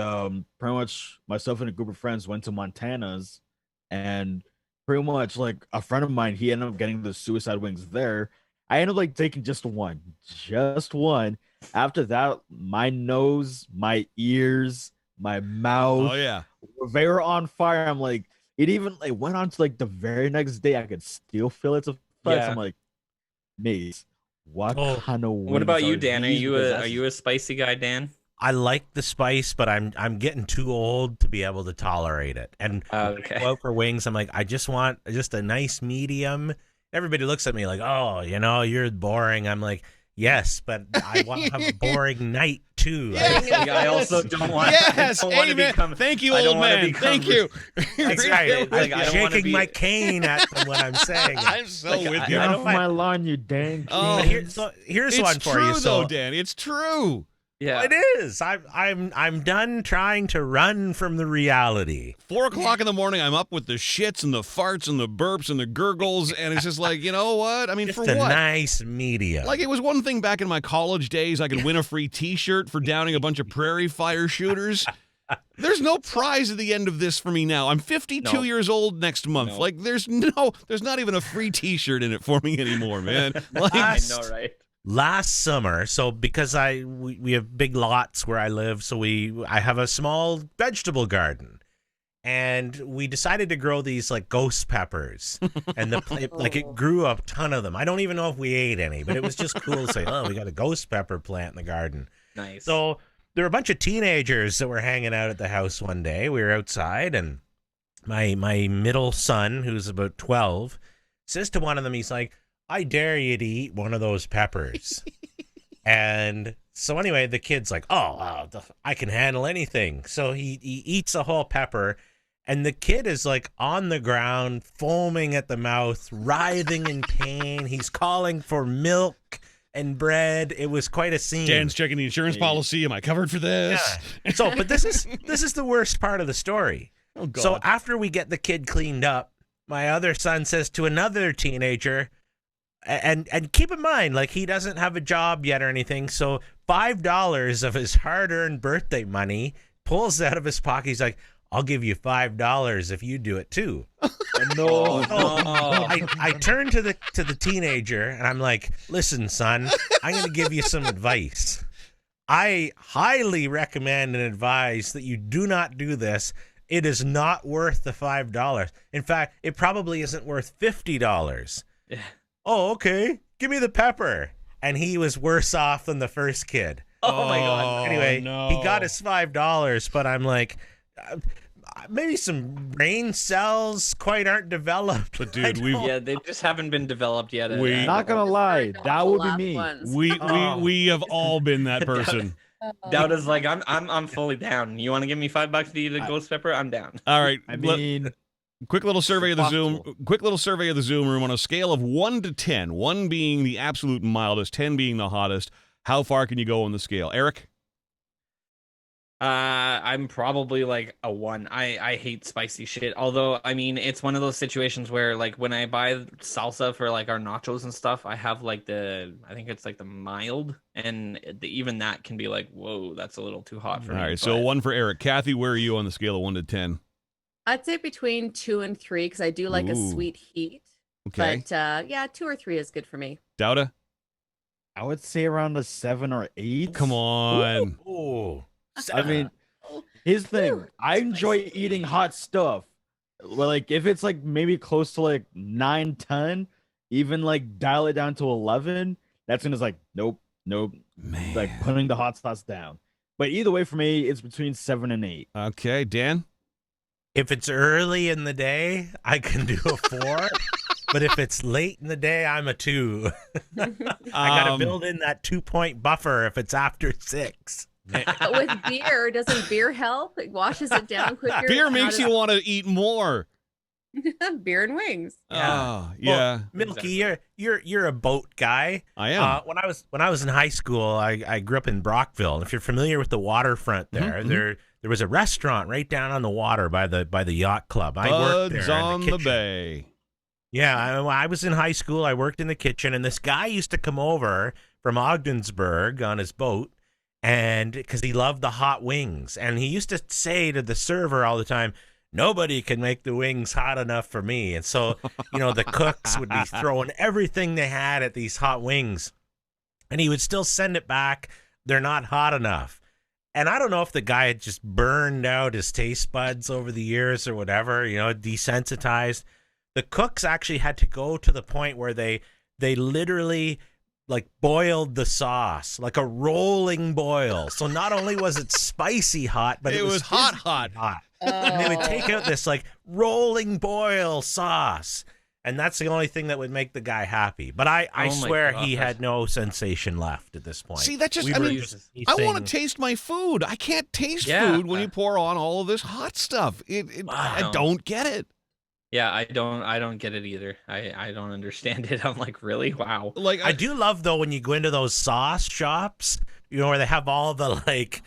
pretty much myself and a group of friends went to Montana's, and pretty much like a friend of mine, he ended up getting the suicide wings there. I ended up like taking just one. After that, my nose, my ears, my mouth, they were on fire. I'm like, it even like went on to like the very next day. I could still feel its effects. I'm like, mate. What kind of wings? What about you, Dan? Are you a spicy guy, Dan? I like the spice, but I'm getting too old to be able to tolerate it. And when I go out for wings, I'm like, I just want just a nice medium. Everybody looks at me like, oh, you're boring. I'm like, yes, but I want to have a boring night too. Yes. I also don't want. Yes, amen. Thank you, old man. Thank you. That's right. I'm shaking my cane at them when I'm saying it. I'm so with you. Get off my lawn, you dang. Here's one for you. It's true, though, Dan. It's true. Yeah, it is. I'm done trying to run from the reality. 4:00 in the morning, I'm up with the shits and the farts and the burps and the gurgles, and it's just like, you know what? I mean, just for a what? Nice medium. Like it was one thing back in my college days, I could win a free T-shirt for downing a bunch of prairie fire shooters. There's no prize at the end of this for me now. I'm 52 years old next month. Like there's not even a free T-shirt in it for me anymore, man. Like, I know, right? Last summer, so because we have big lots where I live, so I have a small vegetable garden, and we decided to grow these like ghost peppers, and it grew a ton of them. I don't even know if we ate any, but it was just cool to say, oh, we got a ghost pepper plant in the garden. Nice. So there were a bunch of teenagers that were hanging out at the house one day. We were outside, and my middle son, who's about 12, says to one of them, he's like, I dare you to eat one of those peppers. And so anyway, the kid's like, oh, I can handle anything. So he eats a whole pepper, and the kid is like on the ground, foaming at the mouth, writhing in pain. He's calling for milk and bread. It was quite a scene. Dan's checking the insurance policy. Am I covered for this? Yeah. So, but this is the worst part of the story. Oh, God. So after we get the kid cleaned up, my other son says to another teenager, and keep in mind, like, he doesn't have a job yet or anything, so $5 of his hard-earned birthday money pulls out of his pocket. He's like, I'll give you $5 if you do it too. No. I turn to the teenager and I'm like, listen, son, I'm going to give you some advice. I highly recommend and advise that you do not do this. It is not worth the $5. In fact, it probably isn't worth $50. Yeah. Oh, okay. Give me the pepper. And he was worse off than the first kid. Oh my God. Anyway, no. He got his $5, but I'm like, maybe some brain cells quite aren't developed. But dude, they just haven't been developed yet. Not gonna lie, that would be me. We have all been that person. Daouda's like, I'm fully down. You want to give me $5 to eat a ghost pepper? I'm down. All right. I mean, quick little survey of the possible. Zoom. Quick little survey of the Zoom room on a scale of 1 to 10. 1 being the absolute mildest, 10 being the hottest. How far can you go on the scale, Eric? I'm probably like a 1. I hate spicy shit. Although, I mean, it's one of those situations where, like, when I buy salsa for like our nachos and stuff, I have like I think it's like the mild, and even that can be like, whoa, that's a little too hot for me. All right, so 1 for Eric. Kathy, where are you on the scale of 1 to 10? I'd say between 2 and 3 because I do like a sweet heat. Okay. But yeah, 2 or 3 is good for me. Daouda? I would say around a 7 or 8. Come on. Oh. I mean, here's the thing. I enjoy eating hot stuff. Well, like if it's like maybe close to like 9, 10, even like dial it down to 11. That's when it's like, nope. Man. Like putting the hot sauce down. But either way, for me, it's between 7 and 8. Okay, Dan? If it's early in the day, I can do a 4. But if it's late in the day, I'm a 2. I got to build in that 2-point buffer if it's after 6. But with beer, doesn't beer help? It washes it down quicker. Beer makes you want to eat more. Beer and wings. Oh, yeah. Well, Milky, you're a boat guy. I am. When I was in high school, I grew up in Brockville. And if you're familiar with the waterfront there, there was a restaurant right down on the water by the yacht club. I worked there on the bay. Yeah, I was in high school. I worked in the kitchen, and this guy used to come over from Ogdensburg on his boat, and because he loved the hot wings, and he used to say to the server all the time, nobody can make the wings hot enough for me. And so, the cooks would be throwing everything they had at these hot wings, and he would still send it back. They're not hot enough. And I don't know if the guy had just burned out his taste buds over the years or whatever, desensitized. The cooks actually had to go to the point where they literally like boiled the sauce, like a rolling boil. So not only was it spicy hot, but it was hot. And they would take out this like rolling boil sauce. And that's the only thing that would make the guy happy. But I swear he had no sensation left at this point. See, that just, I want to taste my food. I can't taste food when you pour on all of this hot stuff. I don't get it. Yeah, I don't get it either. I don't understand it. I'm like, really? Wow. Like I do love though when you go into those sauce shops, where they have all the like,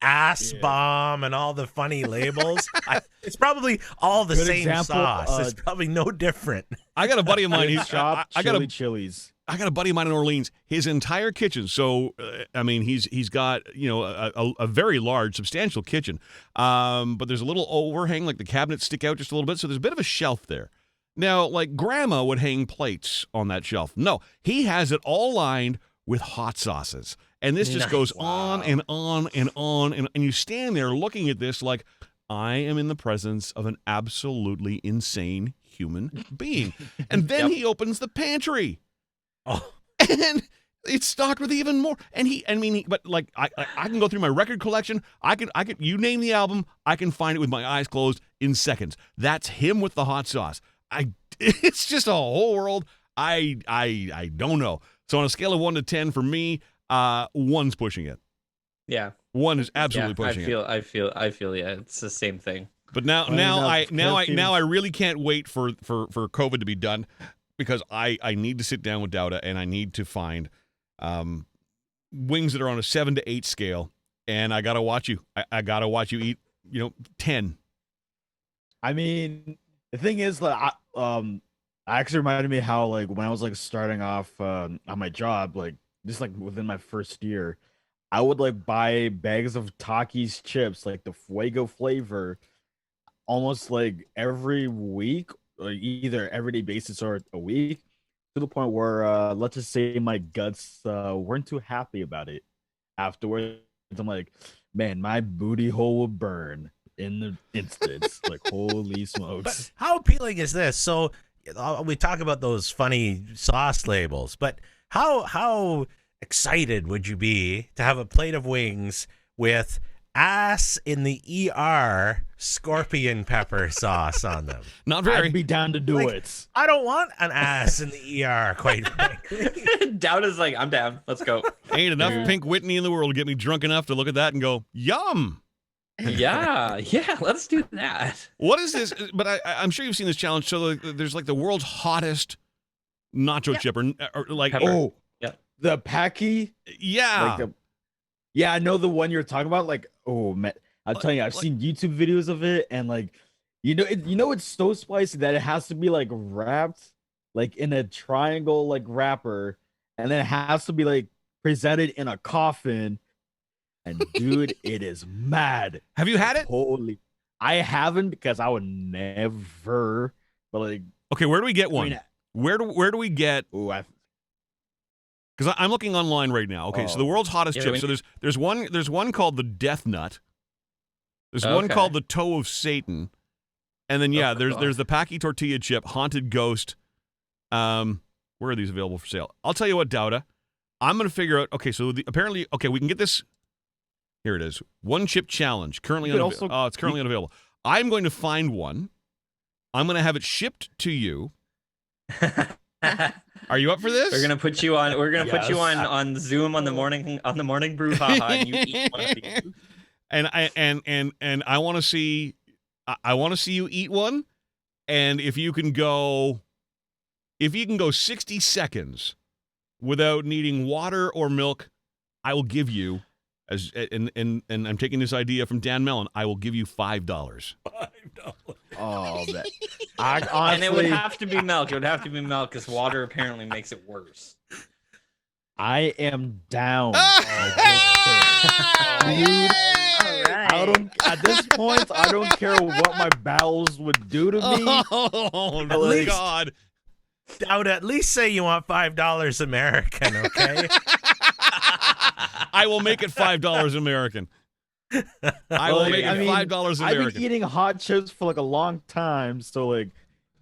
ass bomb and all the funny labels. It's probably all the same sauce. It's probably no different. I got a buddy of mine. Chili's. I got a buddy of mine in Orleans. His entire kitchen. So, he's got a very large, substantial kitchen. But there's a little overhang, like the cabinets stick out just a little bit. So there's a bit of a shelf there. Now, like Grandma would hang plates on that shelf. No, he has it all lined with hot sauces. And this just goes on and on and on. And you stand there looking at this like, I am in the presence of an absolutely insane human being. And then he opens the pantry. Oh, and it's stocked with even more. And I can go through my record collection. I can, you name the album, I can find it with my eyes closed in seconds. That's him with the hot sauce. It's just a whole world. I don't know. So on a scale of 1 to 10 for me, 1's pushing it. Yeah. 1 is absolutely pushing it. I feel. Yeah, it's the same thing. But now I really can't wait for COVID to be done, because I need to sit down with Daouda and I need to find wings that are on a 7 to 8 scale, and I gotta watch you. I gotta watch you eat 10. I mean, the thing is, like, actually reminded me how, like, when I was like starting off on my job, like just like within my first year, I would like buy bags of Takis chips, like the Fuego flavor, almost like every week, or either everyday basis or a week, to the point where let's just say my guts weren't too happy about it afterwards. I'm like, man, my booty hole will burn in the instance. Like, holy smokes. But how appealing is this? So we talk about those funny sauce labels, but how excited would you be to have a plate of wings with ass in the ER scorpion pepper sauce on them. Not very. I'd be down to do it. I don't want an ass in the ER, quite frankly. Dowda's like, I'm down. Let's go. Ain't enough Pink Whitney in the world to get me drunk enough to look at that and go, yum. Yeah, let's do that. What is this? But I'm sure you've seen this challenge. So there's like the world's hottest nacho chip, or like Pepper. The Packy. Yeah. I know the one you're talking about. Like, oh man, I'm telling you, I've seen YouTube videos of it, and like, it's so spicy that it has to be like wrapped like in a triangle like wrapper, and then it has to be like presented in a coffin. And dude, it is mad. Have you had it? Holy, I haven't, because I would never. But like, okay, where do we get one? Where do we get? Oh, because I'm looking online right now. Okay, so the world's hottest chip. So there's one called the Death Nut. There's one called the Toe of Satan, and then there's the Packy Tortilla Chip, Haunted Ghost. Where are these available for sale? I'll tell you what, Daouda, I'm gonna figure out. Okay, so apparently, we can get this. Here it is. One chip challenge. Currently unavailable. It's currently unavailable. I'm going to find one. I'm going to have it shipped to you. Are you up for this? We're gonna put you on. We're gonna put you on Zoom on the morning brew, haha, and you eat one of these. And I want to see. I want to see you eat one. And if you can go 60 seconds without needing water or milk, I will give you. And I'm taking this idea from Dan Mellon. I will give you $5. $5. Oh, man. Honestly, and it would have to be milk. It would have to be milk because water apparently makes it worse. I am down. At this point, I don't care what my bowels would do to me. Oh, my God. Daouda, at least say you want $5 American, okay? I will make it $5 American. I will make it $5 American. I've been eating hot chips for like a long time, so like,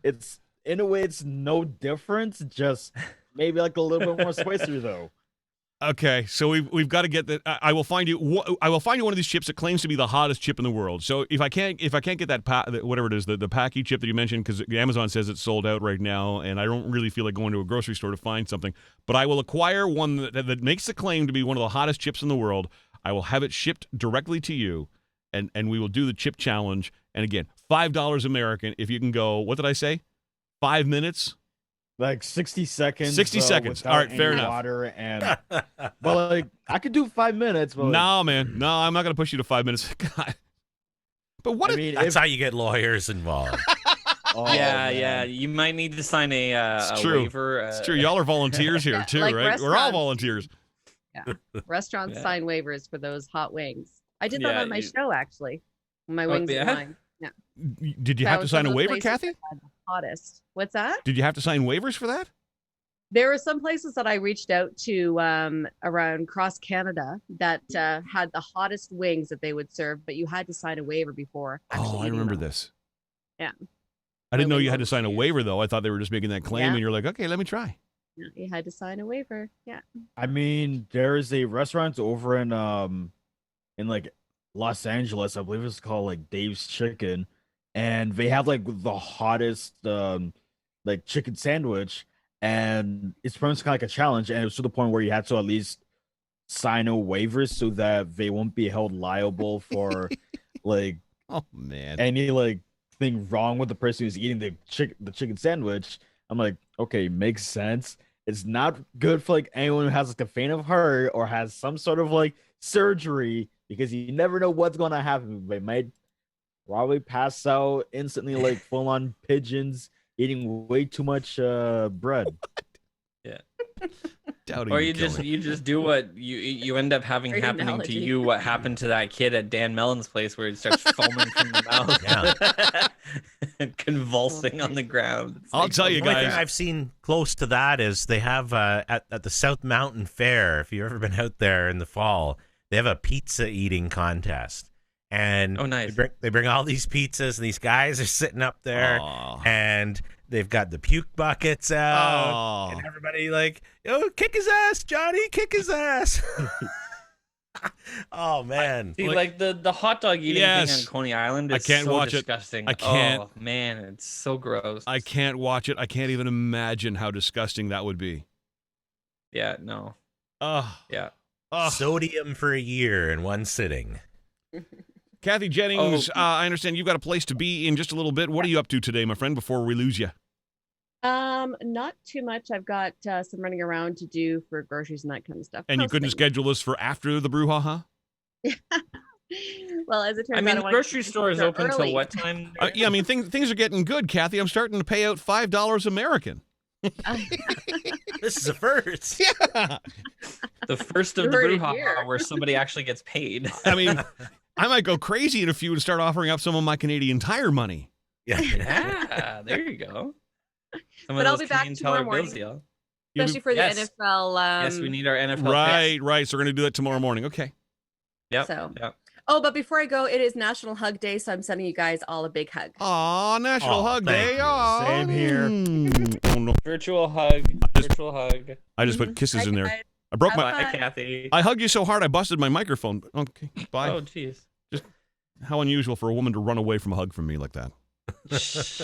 it's in a way it's no difference. Just maybe like a little bit more spicy though. Okay, so we've got to get that. I will find you one of these chips that claims to be the hottest chip in the world. So if I can't get that whatever it is, the Packy chip that you mentioned, because Amazon says it's sold out right now, and I don't really feel like going to a grocery store to find something. But I will acquire one that makes the claim to be one of the hottest chips in the world. I will have it shipped directly to you, and we will do the chip challenge. And again, $5 American. If you can go, what did I say? 5 minutes. Like 60 seconds. 60 seconds. All right, fair enough. Water and, but like I could do 5 minutes. But no, man, no, I'm not going to push you to 5 minutes. God. But what? That's how you get lawyers involved. Yeah. You might need to sign a waiver. It's true. Y'all are volunteers here too, like right? We're all volunteers. Yeah, restaurants sign waivers for those hot wings. I did that on my show actually. My wings and wine. Yeah. Did you have to sign a waiver, Kathy? Hottest. What's that? Did you have to sign waivers for that? There were some places that I reached out to around across Canada that had the hottest wings that they would serve, but you had to sign a waiver before. I remember this. Yeah. I didn't know you had to sign a waiver, though. I thought they were just making that claim, and you're like, okay, let me try. Yeah, you had to sign a waiver. Yeah. I mean, there is a restaurant over in like Los Angeles. I believe it's called like Dave's Chicken, and they have like the hottest like chicken sandwich, and it's pretty much kind of like a challenge, and it was to the point where you had to at least sign a waiver so that they won't be held liable for like any like thing wrong with the person who's eating the chicken sandwich. I'm like, okay, makes sense. It's not good for like anyone who has like a faint of heart or has some sort of like surgery, because you never know what's going to happen. They might probably pass out instantly, like full on pigeons eating way too much bread. Yeah. Doubting or you just do what you end up having Great happening analogy. to you. What happened to that kid at Dan Mellon's place, where it starts foaming from the mouth, and convulsing on the ground. I'll tell you guys, I've seen close to that is they have at the South Mountain Fair. If you've ever been out there in the fall, they have a pizza eating contest. And nice. They bring all these pizzas, and these guys are sitting up there, and they've got the puke buckets out, and everybody like, kick his ass, Johnny, kick his ass. Oh man! See, like the hot dog eating thing on Coney Island is I can't so watch disgusting. I can't. Oh man, it's so gross. I can't watch it. I can't even imagine how disgusting that would be. Yeah, no. Yeah. Sodium for a year in one sitting. Kathy Jennings, I understand you've got a place to be in just a little bit. What are you up to today, my friend, before we lose you? Not too much. I've got some running around to do for groceries and that kind of stuff. And you couldn't schedule this for after the brouhaha? Well, as it turns out, the grocery store is open till what time? Yeah, I mean, things are getting good, Kathy. I'm starting to pay out $5 American. This is a first. Yeah. The first of the brouhaha where somebody actually gets paid. I mean, I might go crazy in a few and start offering up some of my Canadian Tire money. Yeah, there you go. But I'll be back tomorrow morning. Especially for the NFL. Yes, we need our NFL. Right. So we're going to do that tomorrow morning. Okay. Yep. So. Yep. Oh, but before I go, it is National Hug Day, so I'm sending you guys all a big hug. Aw, National Hug Day. Aww. Same here. Oh, no. Virtual hug. Virtual hug. I just put kisses in there. Guys. I broke Bye, Kathy. I hugged you so hard I busted my microphone. Okay, bye. Oh, jeez. Just how unusual for a woman to run away from a hug from me like that.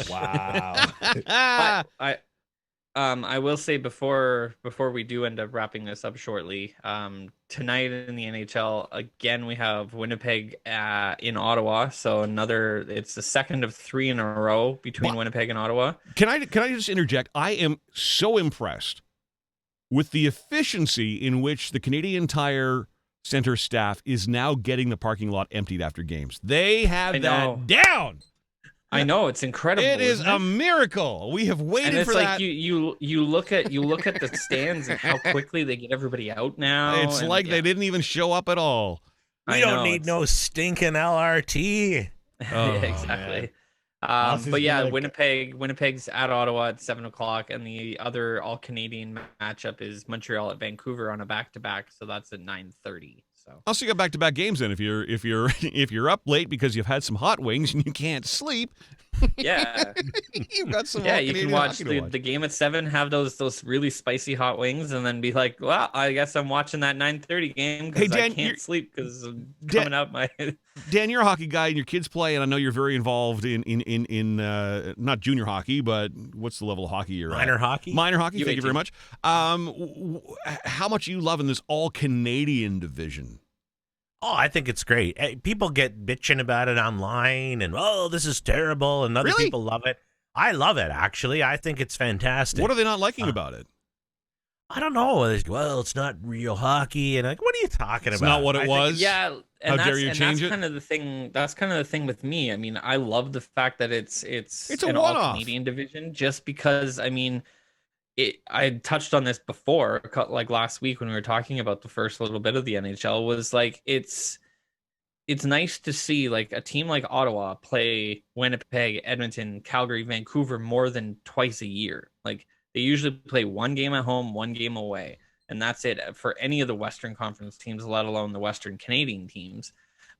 Wow. I will say before we do end up wrapping this up shortly, tonight in the NHL again we have Winnipeg in Ottawa, so it's the second of 3 in a row between Winnipeg and Ottawa. Can I just interject? I am so impressed with the efficiency in which the Canadian Tire Center staff is now getting the parking lot emptied after games. They have that down. I know, it's incredible. It is a miracle. We have waited for that. And it's like you look at the stands and how quickly they get everybody out now. It's like they didn't even show up at all. We don't need no stinking LRT. Exactly. But yeah, Winnipeg's at Ottawa at 7:00, and the other all Canadian matchup is Montreal at Vancouver on a back-to-back. So that's at 9:30. So also, you got back-to-back games then. If you're up late because you've had some hot wings and you can't sleep. Yeah, you've got some. Yeah, you can watch the game at 7. Have those really spicy hot wings, and then be like, well, I guess I'm watching that 9:30 game because I can't sleep because I'm coming out my. Dan, you're a hockey guy and your kids play, and I know you're very involved in not junior hockey, but what's the level of hockey you're minor at? Hockey. Minor hockey. Thank you very much. How much are you loving this all Canadian division? Oh, I think it's great. People get bitching about it online, and this is terrible, and other people love it. I love it, actually. I think it's fantastic. What are they not liking about it? I don't know. Well, it's not real hockey, and what are you talking about? It's not what it was. Yeah, and how dare you change it? Kind of the thing. That's kind of the thing with me. I mean, I love the fact that it's an all Canadian division, just because. I mean, I touched on this before, like last week when we were talking about the first little bit of the NHL. Was like it's nice to see like a team like Ottawa play Winnipeg, Edmonton, Calgary, Vancouver more than twice a year. Like they usually play one game at home, one game away, and that's it for any of the Western Conference teams, let alone the Western Canadian teams.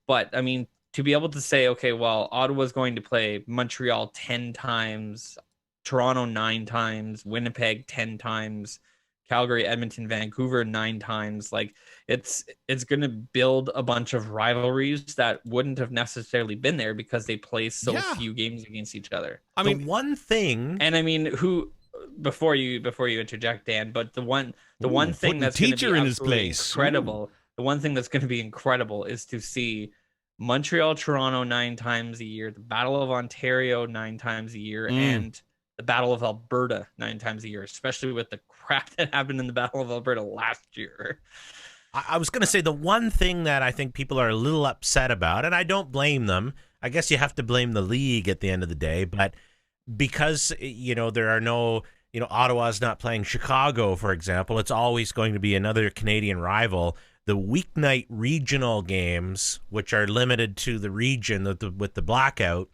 But I mean, to be able to say, okay, well, Ottawa's going to play Montreal 10 times, Toronto 9 times, Winnipeg 10 times, Calgary, Edmonton, Vancouver 9 times. Like it's going to build a bunch of rivalries that wouldn't have necessarily been there because they play so few games against each other. I mean, one thing, and I mean, before you interject, Dan, but the one thing that's going to be in his place incredible. The one thing that's going to be incredible is to see Montreal, Toronto 9 times a year, the Battle of Ontario 9 times a year, and the Battle of Alberta 9 times a year, especially with the crap that happened in the Battle of Alberta last year. I was going to say the one thing that I think people are a little upset about, and I don't blame them. I guess you have to blame the league at the end of the day, but because, there are no, Ottawa's not playing Chicago, for example, it's always going to be another Canadian rival. The weeknight regional games, which are limited to the region with the blackout,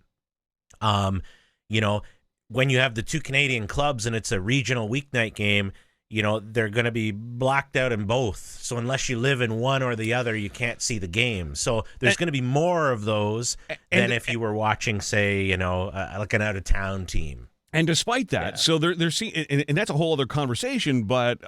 when you have the two Canadian clubs and it's a regional weeknight game, they're going to be blacked out in both. So unless you live in one or the other, you can't see the game. So there's going to be more of those than if you were watching, say, like an out-of-town team. And despite that, so they're seeing, and that's a whole other conversation. But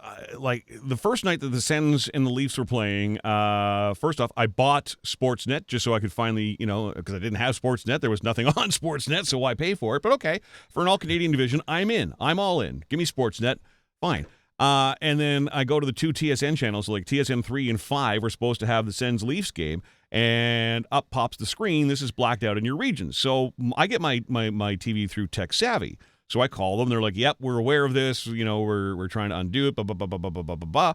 like the first night that the Sens and the Leafs were playing, first off, I bought Sportsnet just so I could finally, because I didn't have Sportsnet, there was nothing on Sportsnet, so why pay for it? But okay, for an all-Canadian division, I'm in. I'm all in. Give me Sportsnet, fine. And then I go to the 2 TSN channels, like TSN 3 and 5 were supposed to have the Sens Leafs game, and up pops the screen. This is blacked out in your region. So I get my TV through Tech Savvy. So I call them. They're like, "Yep, we're aware of this. We're trying to undo it." Blah blah blah blah blah blah blah blah.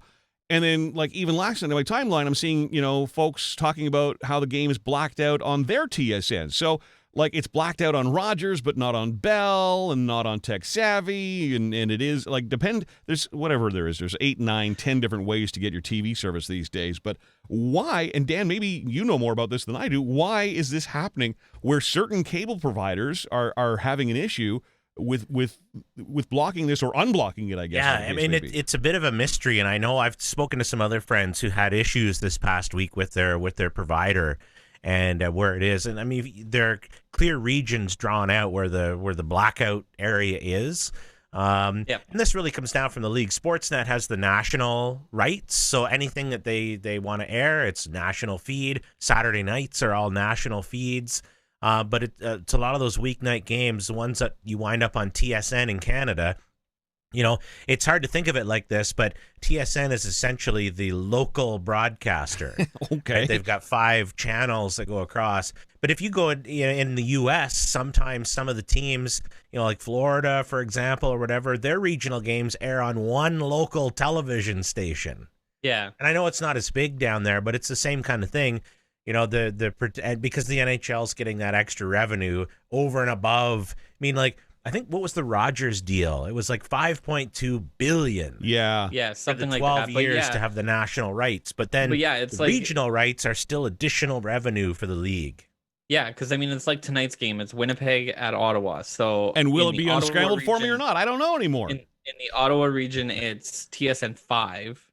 And then, like, even last night on my timeline, I'm seeing folks talking about how the game is blacked out on their TSN. So like it's blacked out on Rogers, but not on Bell and not on Tech Savvy, and it is like there's whatever there is. There's 8, 9, 10 different ways to get your TV service these days. But why? And Dan, maybe you know more about this than I do. Why is this happening? Where certain cable providers are having an issue with blocking this or unblocking it, I guess. Yeah, I mean, it's a bit of a mystery, and I know I've spoken to some other friends who had issues this past week with their provider and where it is. And I mean, there are clear regions drawn out where the blackout area is. And this really comes down from the league. Sportsnet has the national rights, so anything that they want to air, it's national feed. Saturday nights are all national feeds. But it's a lot of those weeknight games, the ones that you wind up on TSN in Canada. It's hard to think of it like this, but TSN is essentially the local broadcaster. Okay. Right? They've got 5 channels that go across. But if you go in the U.S., sometimes some of the teams, like Florida, for example, or whatever, their regional games air on one local television station. Yeah. And I know it's not as big down there, but it's the same kind of thing. Because the NHL's getting that extra revenue over and above. I mean, like, I think what was the Rogers deal? It was like $5.2 billion. Yeah, something like 12 that. years to have the national rights, but then it's the regional rights are still additional revenue for the league. Yeah, because I mean, it's like tonight's game. It's Winnipeg at Ottawa. So, and will it be unscrambled for me or not? I don't know anymore. In the Ottawa region, it's TSN 5.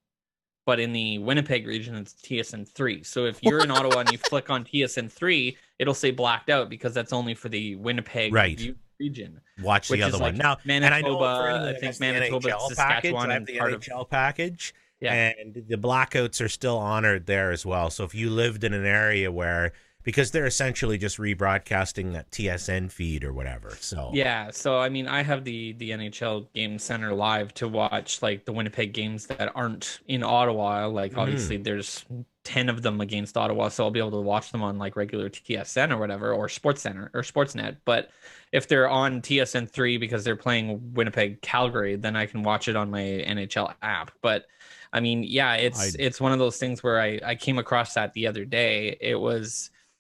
But in the Winnipeg region, it's TSN 3. So if you're in Ottawa and you flick on TSN 3, it'll say blacked out because that's only for the Winnipeg region. Watch the other one. Now, Manitoba, and I know I think Manitoba, Saskatchewan, I have the NHL package, yeah. And the blackouts are still honored there as well. So if you lived in an area where, because they're essentially just rebroadcasting that TSN feed or whatever. So yeah, so I mean, I have the NHL Game Center live to watch like the Winnipeg games that aren't in Ottawa. Like obviously there's 10 of them against Ottawa, so I'll be able to watch them on like regular TSN or whatever, or Sports Center or Sportsnet. But if they're on TSN 3 because they're playing Winnipeg Calgary, then I can watch it on my NHL app. But I mean, yeah, it's one of those things where I came across that the other day.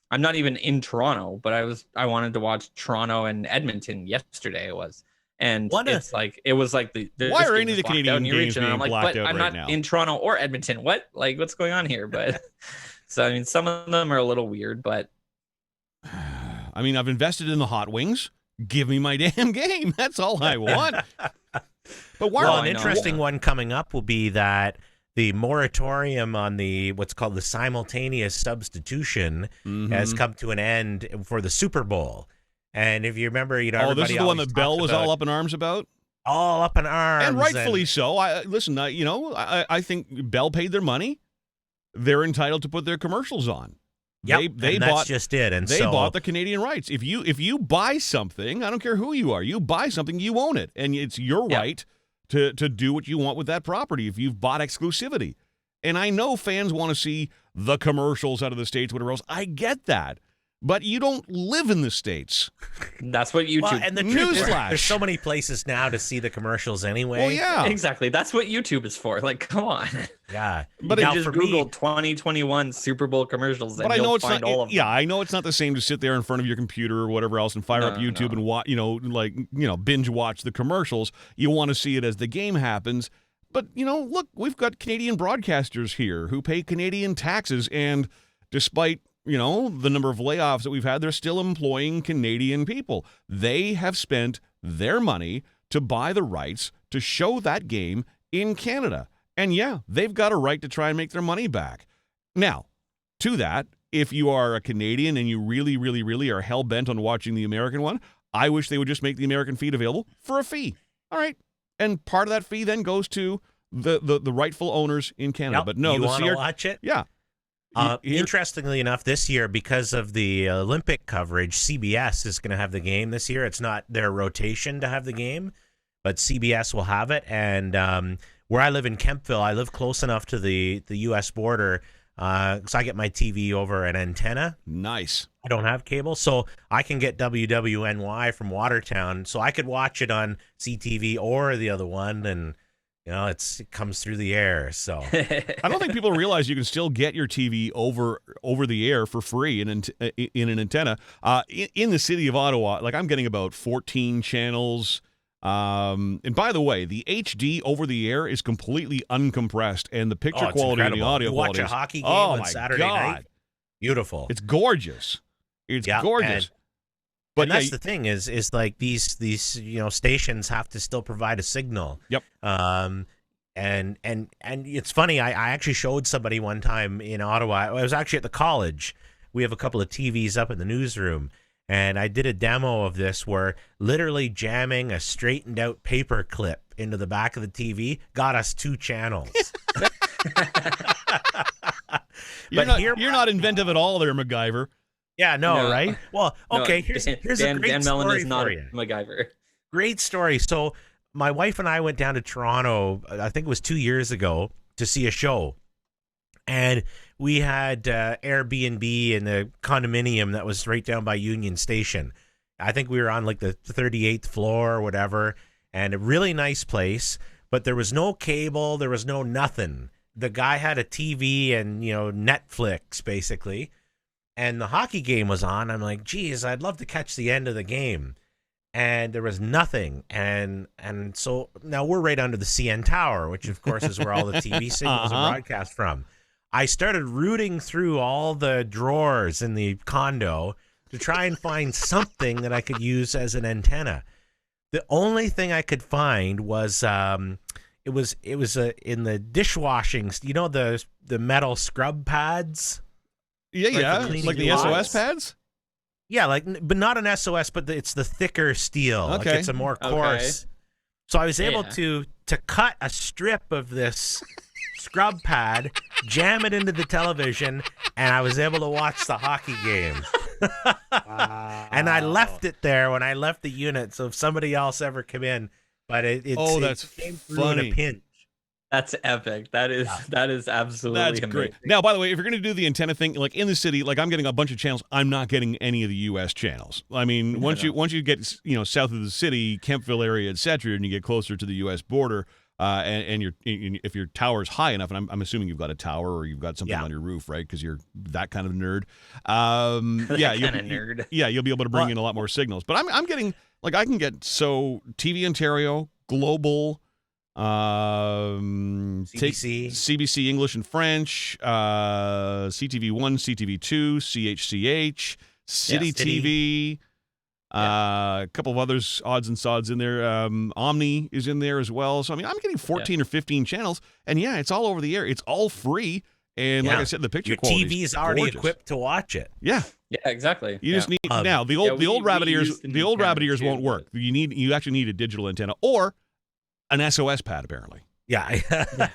I'm not even in Toronto, but I wanted to watch Toronto and Edmonton yesterday. It was like the why are any of the Canadian games being I'm like, blacked but out I'm right not now? in Toronto or Edmonton. What? Like, what's going on here? But so I mean, some of them are a little weird, but I mean, I've invested in the hot wings. Give me my damn game. That's all I want. But an interesting one coming up will be that the moratorium on what's called the simultaneous substitution has come to an end for the Super Bowl. And if you remember, this is the one that Bell was all up in arms about? All up in arms. And rightfully so. I think Bell paid their money. They're entitled to put their commercials on. Yep, that's just it. And they bought the Canadian rights. If you buy something, I don't care who you are, you buy something, you own it. And it's your right to do what you want with that property if you've bought exclusivity. And I know fans want to see the commercials out of the States, whatever else. I get that. But you don't live in the States. That's what YouTube. Well, and the truth is, there's so many places now to see the commercials anyway. Well, yeah, exactly. That's what YouTube is for. Like, come on. Yeah, but you just Google 2021 Super Bowl commercials, and you'll find all of them. Yeah, I know it's not the same to sit there in front of your computer or whatever else and fire up YouTube and watch, binge watch the commercials. You want to see it as the game happens. But look, we've got Canadian broadcasters here who pay Canadian taxes, and despite the number of layoffs that we've had, they're still employing Canadian people. They have spent their money to buy the rights to show that game in Canada. And yeah, they've got a right to try and make their money back. Now, to that, if you are a Canadian and you really, really, really are hell-bent on watching the American one, I wish they would just make the American feed available for a fee. All right. And part of that fee then goes to the rightful owners in Canada. Yep. But no, you the want to watch it? Yeah. Interestingly enough, this year, because of the Olympic coverage, CBS is going to have the game this year. It's not their rotation to have the game, but CBS will have it. And where I live in Kempville, I live close enough to the U.S. border, so I get my TV over an antenna. Nice. I don't have cable, so I can get WWNY from Watertown, so I could watch it on CTV or the other one, and it comes through the air. So I don't think people realize you can still get your TV over the air for free in an antenna. In the city of Ottawa, like I'm getting about 14 channels. And by the way, the HD over the air is completely uncompressed, and the picture quality and the audio quality. Watch a hockey game on Saturday night. Beautiful. It's gorgeous. It's gorgeous. But that's the thing is like these stations have to still provide a signal. Yep. And it's funny. I actually showed somebody one time in Ottawa. I was actually at the college. We have a couple of TVs up in the newsroom, and I did a demo of this where literally jamming a straightened out paper clip into the back of the TV got us 2 channels. You're not inventive at all there, MacGyver. Yeah, no, right? Well, okay, here's a great Dan Mellon story is not for you. MacGyver. Great story. So my wife and I went down to Toronto, I think it was 2 years ago, to see a show. And we had Airbnb in the condominium that was right down by Union Station. I think we were on like the 38th floor or whatever, and a really nice place, but there was no cable, there was no nothing. The guy had a TV and, Netflix basically. And the hockey game was on. I'm like, geez, I'd love to catch the end of the game. And there was nothing. And so now we're right under the CN Tower, which of course is where all the TV signals are broadcast from. I started rooting through all the drawers in the condo to try and find something that I could use as an antenna. The only thing I could find was it was in the dishwashing, the metal scrub pads. Yeah, like the SOS pads? Yeah, but not an SOS, but it's the thicker steel. Okay. Like it's a more coarse. Okay. So I was able to cut a strip of this scrub pad, jam it into the television, and I was able to watch the hockey game. Wow. And I left it there when I left the unit, so if somebody else ever came in, but it came through in a pinch. That's epic. That is absolutely amazing. Great. Now, by the way, if you're going to do the antenna thing, like in the city, like I'm getting a bunch of channels, I'm not getting any of the U.S. channels. I mean, once you get south of the city, Kempville area, etc., and you get closer to the U.S. border, and if your tower's high enough, and I'm assuming you've got a tower or you've got something on your roof, right? Because you're that kind of nerd. Nerd. You'll be able to bring in a lot more signals. But I'm getting I can get TV Ontario, Global. CBC English and French, CTV1, CTV2, CHCH, City TV, a couple of others, odds and sods in there. Omni is in there as well. So, I mean, I'm getting 14 or 15 channels, and it's all over the air. It's all free. And like I said, the picture quality TV is already equipped to watch it. Yeah. Yeah, exactly. You just need now the old rabbit ears won't work. You actually need a digital antenna or an SOS pad, apparently. Yeah.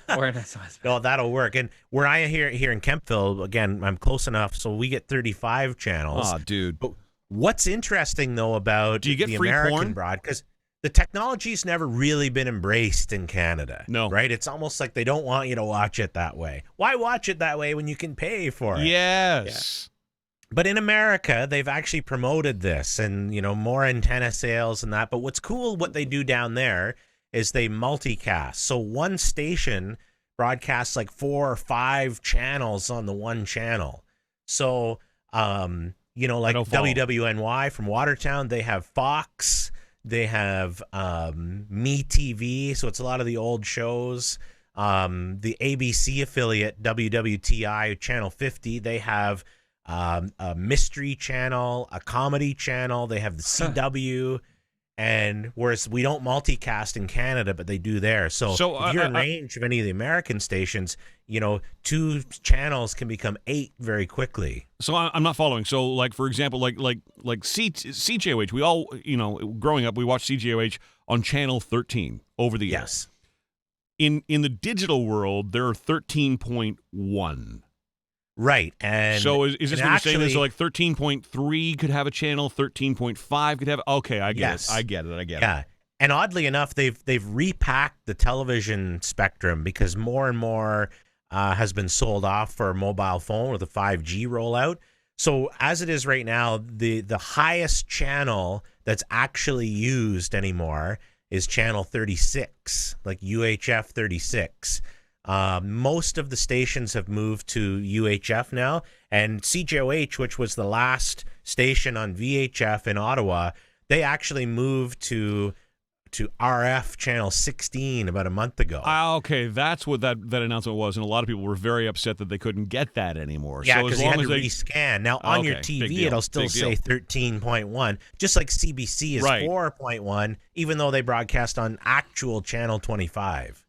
Or an SOS pad. No, that'll work. And where I am here in Kempville, again, I'm close enough, so we get 35 channels. Oh, dude. But what's interesting, though, about the free American broad, because the technology's never really been embraced in Canada. No. Right? It's almost like they don't want you to watch it that way. Why watch it that way when you can pay for it? Yes. Yeah. But in America, they've actually promoted this and, more antenna sales and that. But what's cool, what they do down there is they multicast. So one station broadcasts like 4 or 5 channels on the one channel. So, like WWNY from Watertown, they have Fox, they have Me TV, so it's a lot of the old shows. The ABC affiliate, WWTI, Channel 50, they have a mystery channel, a comedy channel, they have the CW, And whereas we don't multicast in Canada, but they do there. So if you're in range of any of the American stations, 2 channels can become 8 very quickly. So I'm not following. So like, for example, like CJOH, we all, growing up, we watched CJOH on channel 13 over the air. Yes. In the digital world, there are 13.1. Right. And so is this what actually, you're saying? So like 13.3 could have a channel, 13.5 could have. Okay, I get it. I get it. Yeah. And oddly enough, they've repacked the television spectrum because more and more has been sold off for a mobile phone with the 5G rollout. So as it is right now, the highest channel that's actually used anymore is channel 36, like UHF 36. Most of the stations have moved to UHF now, and CJOH, which was the last station on VHF in Ottawa, they actually moved to RF channel 16 about a month ago. Okay, that's what that announcement was, and a lot of people were very upset that they couldn't get that anymore. Yeah, so because you had to rescan. Now on your TV, it'll still say 13.1, just like CBC is 4.1, even though they broadcast on actual channel 25.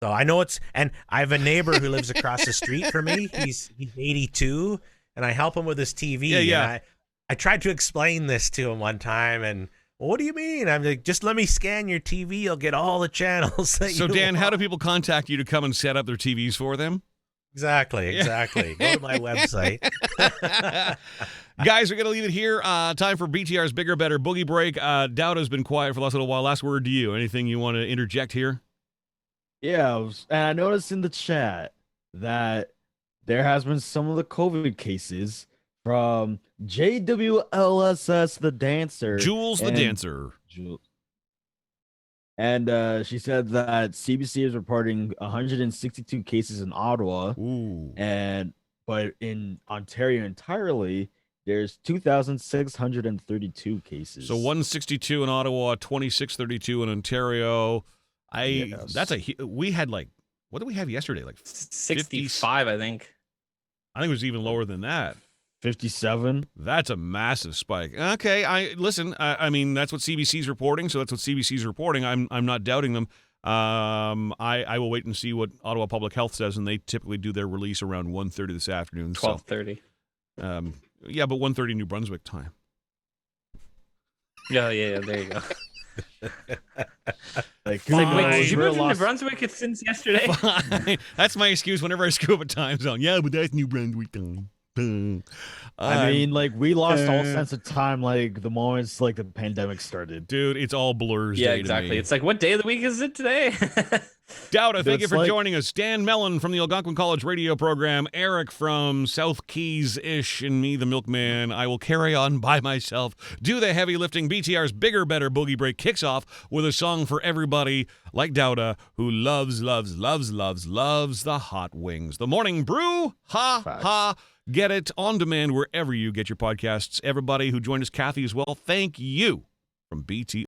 So I know and I have a neighbor who lives across the street from me. He's 82, and I help him with his TV. Yeah. And I tried to explain this to him one time, and what do you mean? I'm like, just let me scan your TV. You'll get all the channels. So Dan, how do people contact you to come and set up their TVs for them? Exactly. Go to my website. Guys, we're going to leave it here. Time for BTR's Bigger, Better Boogie Break. Daouda's been quiet for the last little while. Last word to you. Anything you want to interject here? Yeah, and I noticed in the chat that there has been some of the COVID cases from JWLSS the dancer. Jules the dancer. And she said that CBC is reporting 162 cases in Ottawa. Ooh. But in Ontario entirely, there's 2,632 cases. So 162 in Ottawa, 2632 in Ontario. We had what did we have yesterday? Like 65, I think. I think it was even lower than that. 57. That's a massive spike. Okay, I mean that's what CBC's reporting, so that's what CBC's reporting. I'm not doubting them. I will wait and see what Ottawa Public Health says, and they typically do their release around 1:30 this afternoon. 12:30. Yeah, but 1:30 New Brunswick time. Yeah, there you go. Wait, did you move to New Brunswick since yesterday? Fine. That's my excuse whenever I screw up a time zone. Yeah, but that's New Brunswick time. I mean, we lost all sense of time, the moment the pandemic started. Dude, it's all blurs. Yeah, exactly. It's like, what day of the week is it today? Daouda, thank you for joining us. Dan Mellon from the Algonquin College radio program. Eric from South Keys-ish, and me, the milkman. I will carry on by myself. Do the heavy lifting. BTR's Bigger, Better Boogie Break kicks off with a song for everybody like Daouda, who loves the hot wings. The Morning Brew. Ha. Get it on demand wherever you get your podcasts. Everybody who joined us, Kathy as well, thank you from BT.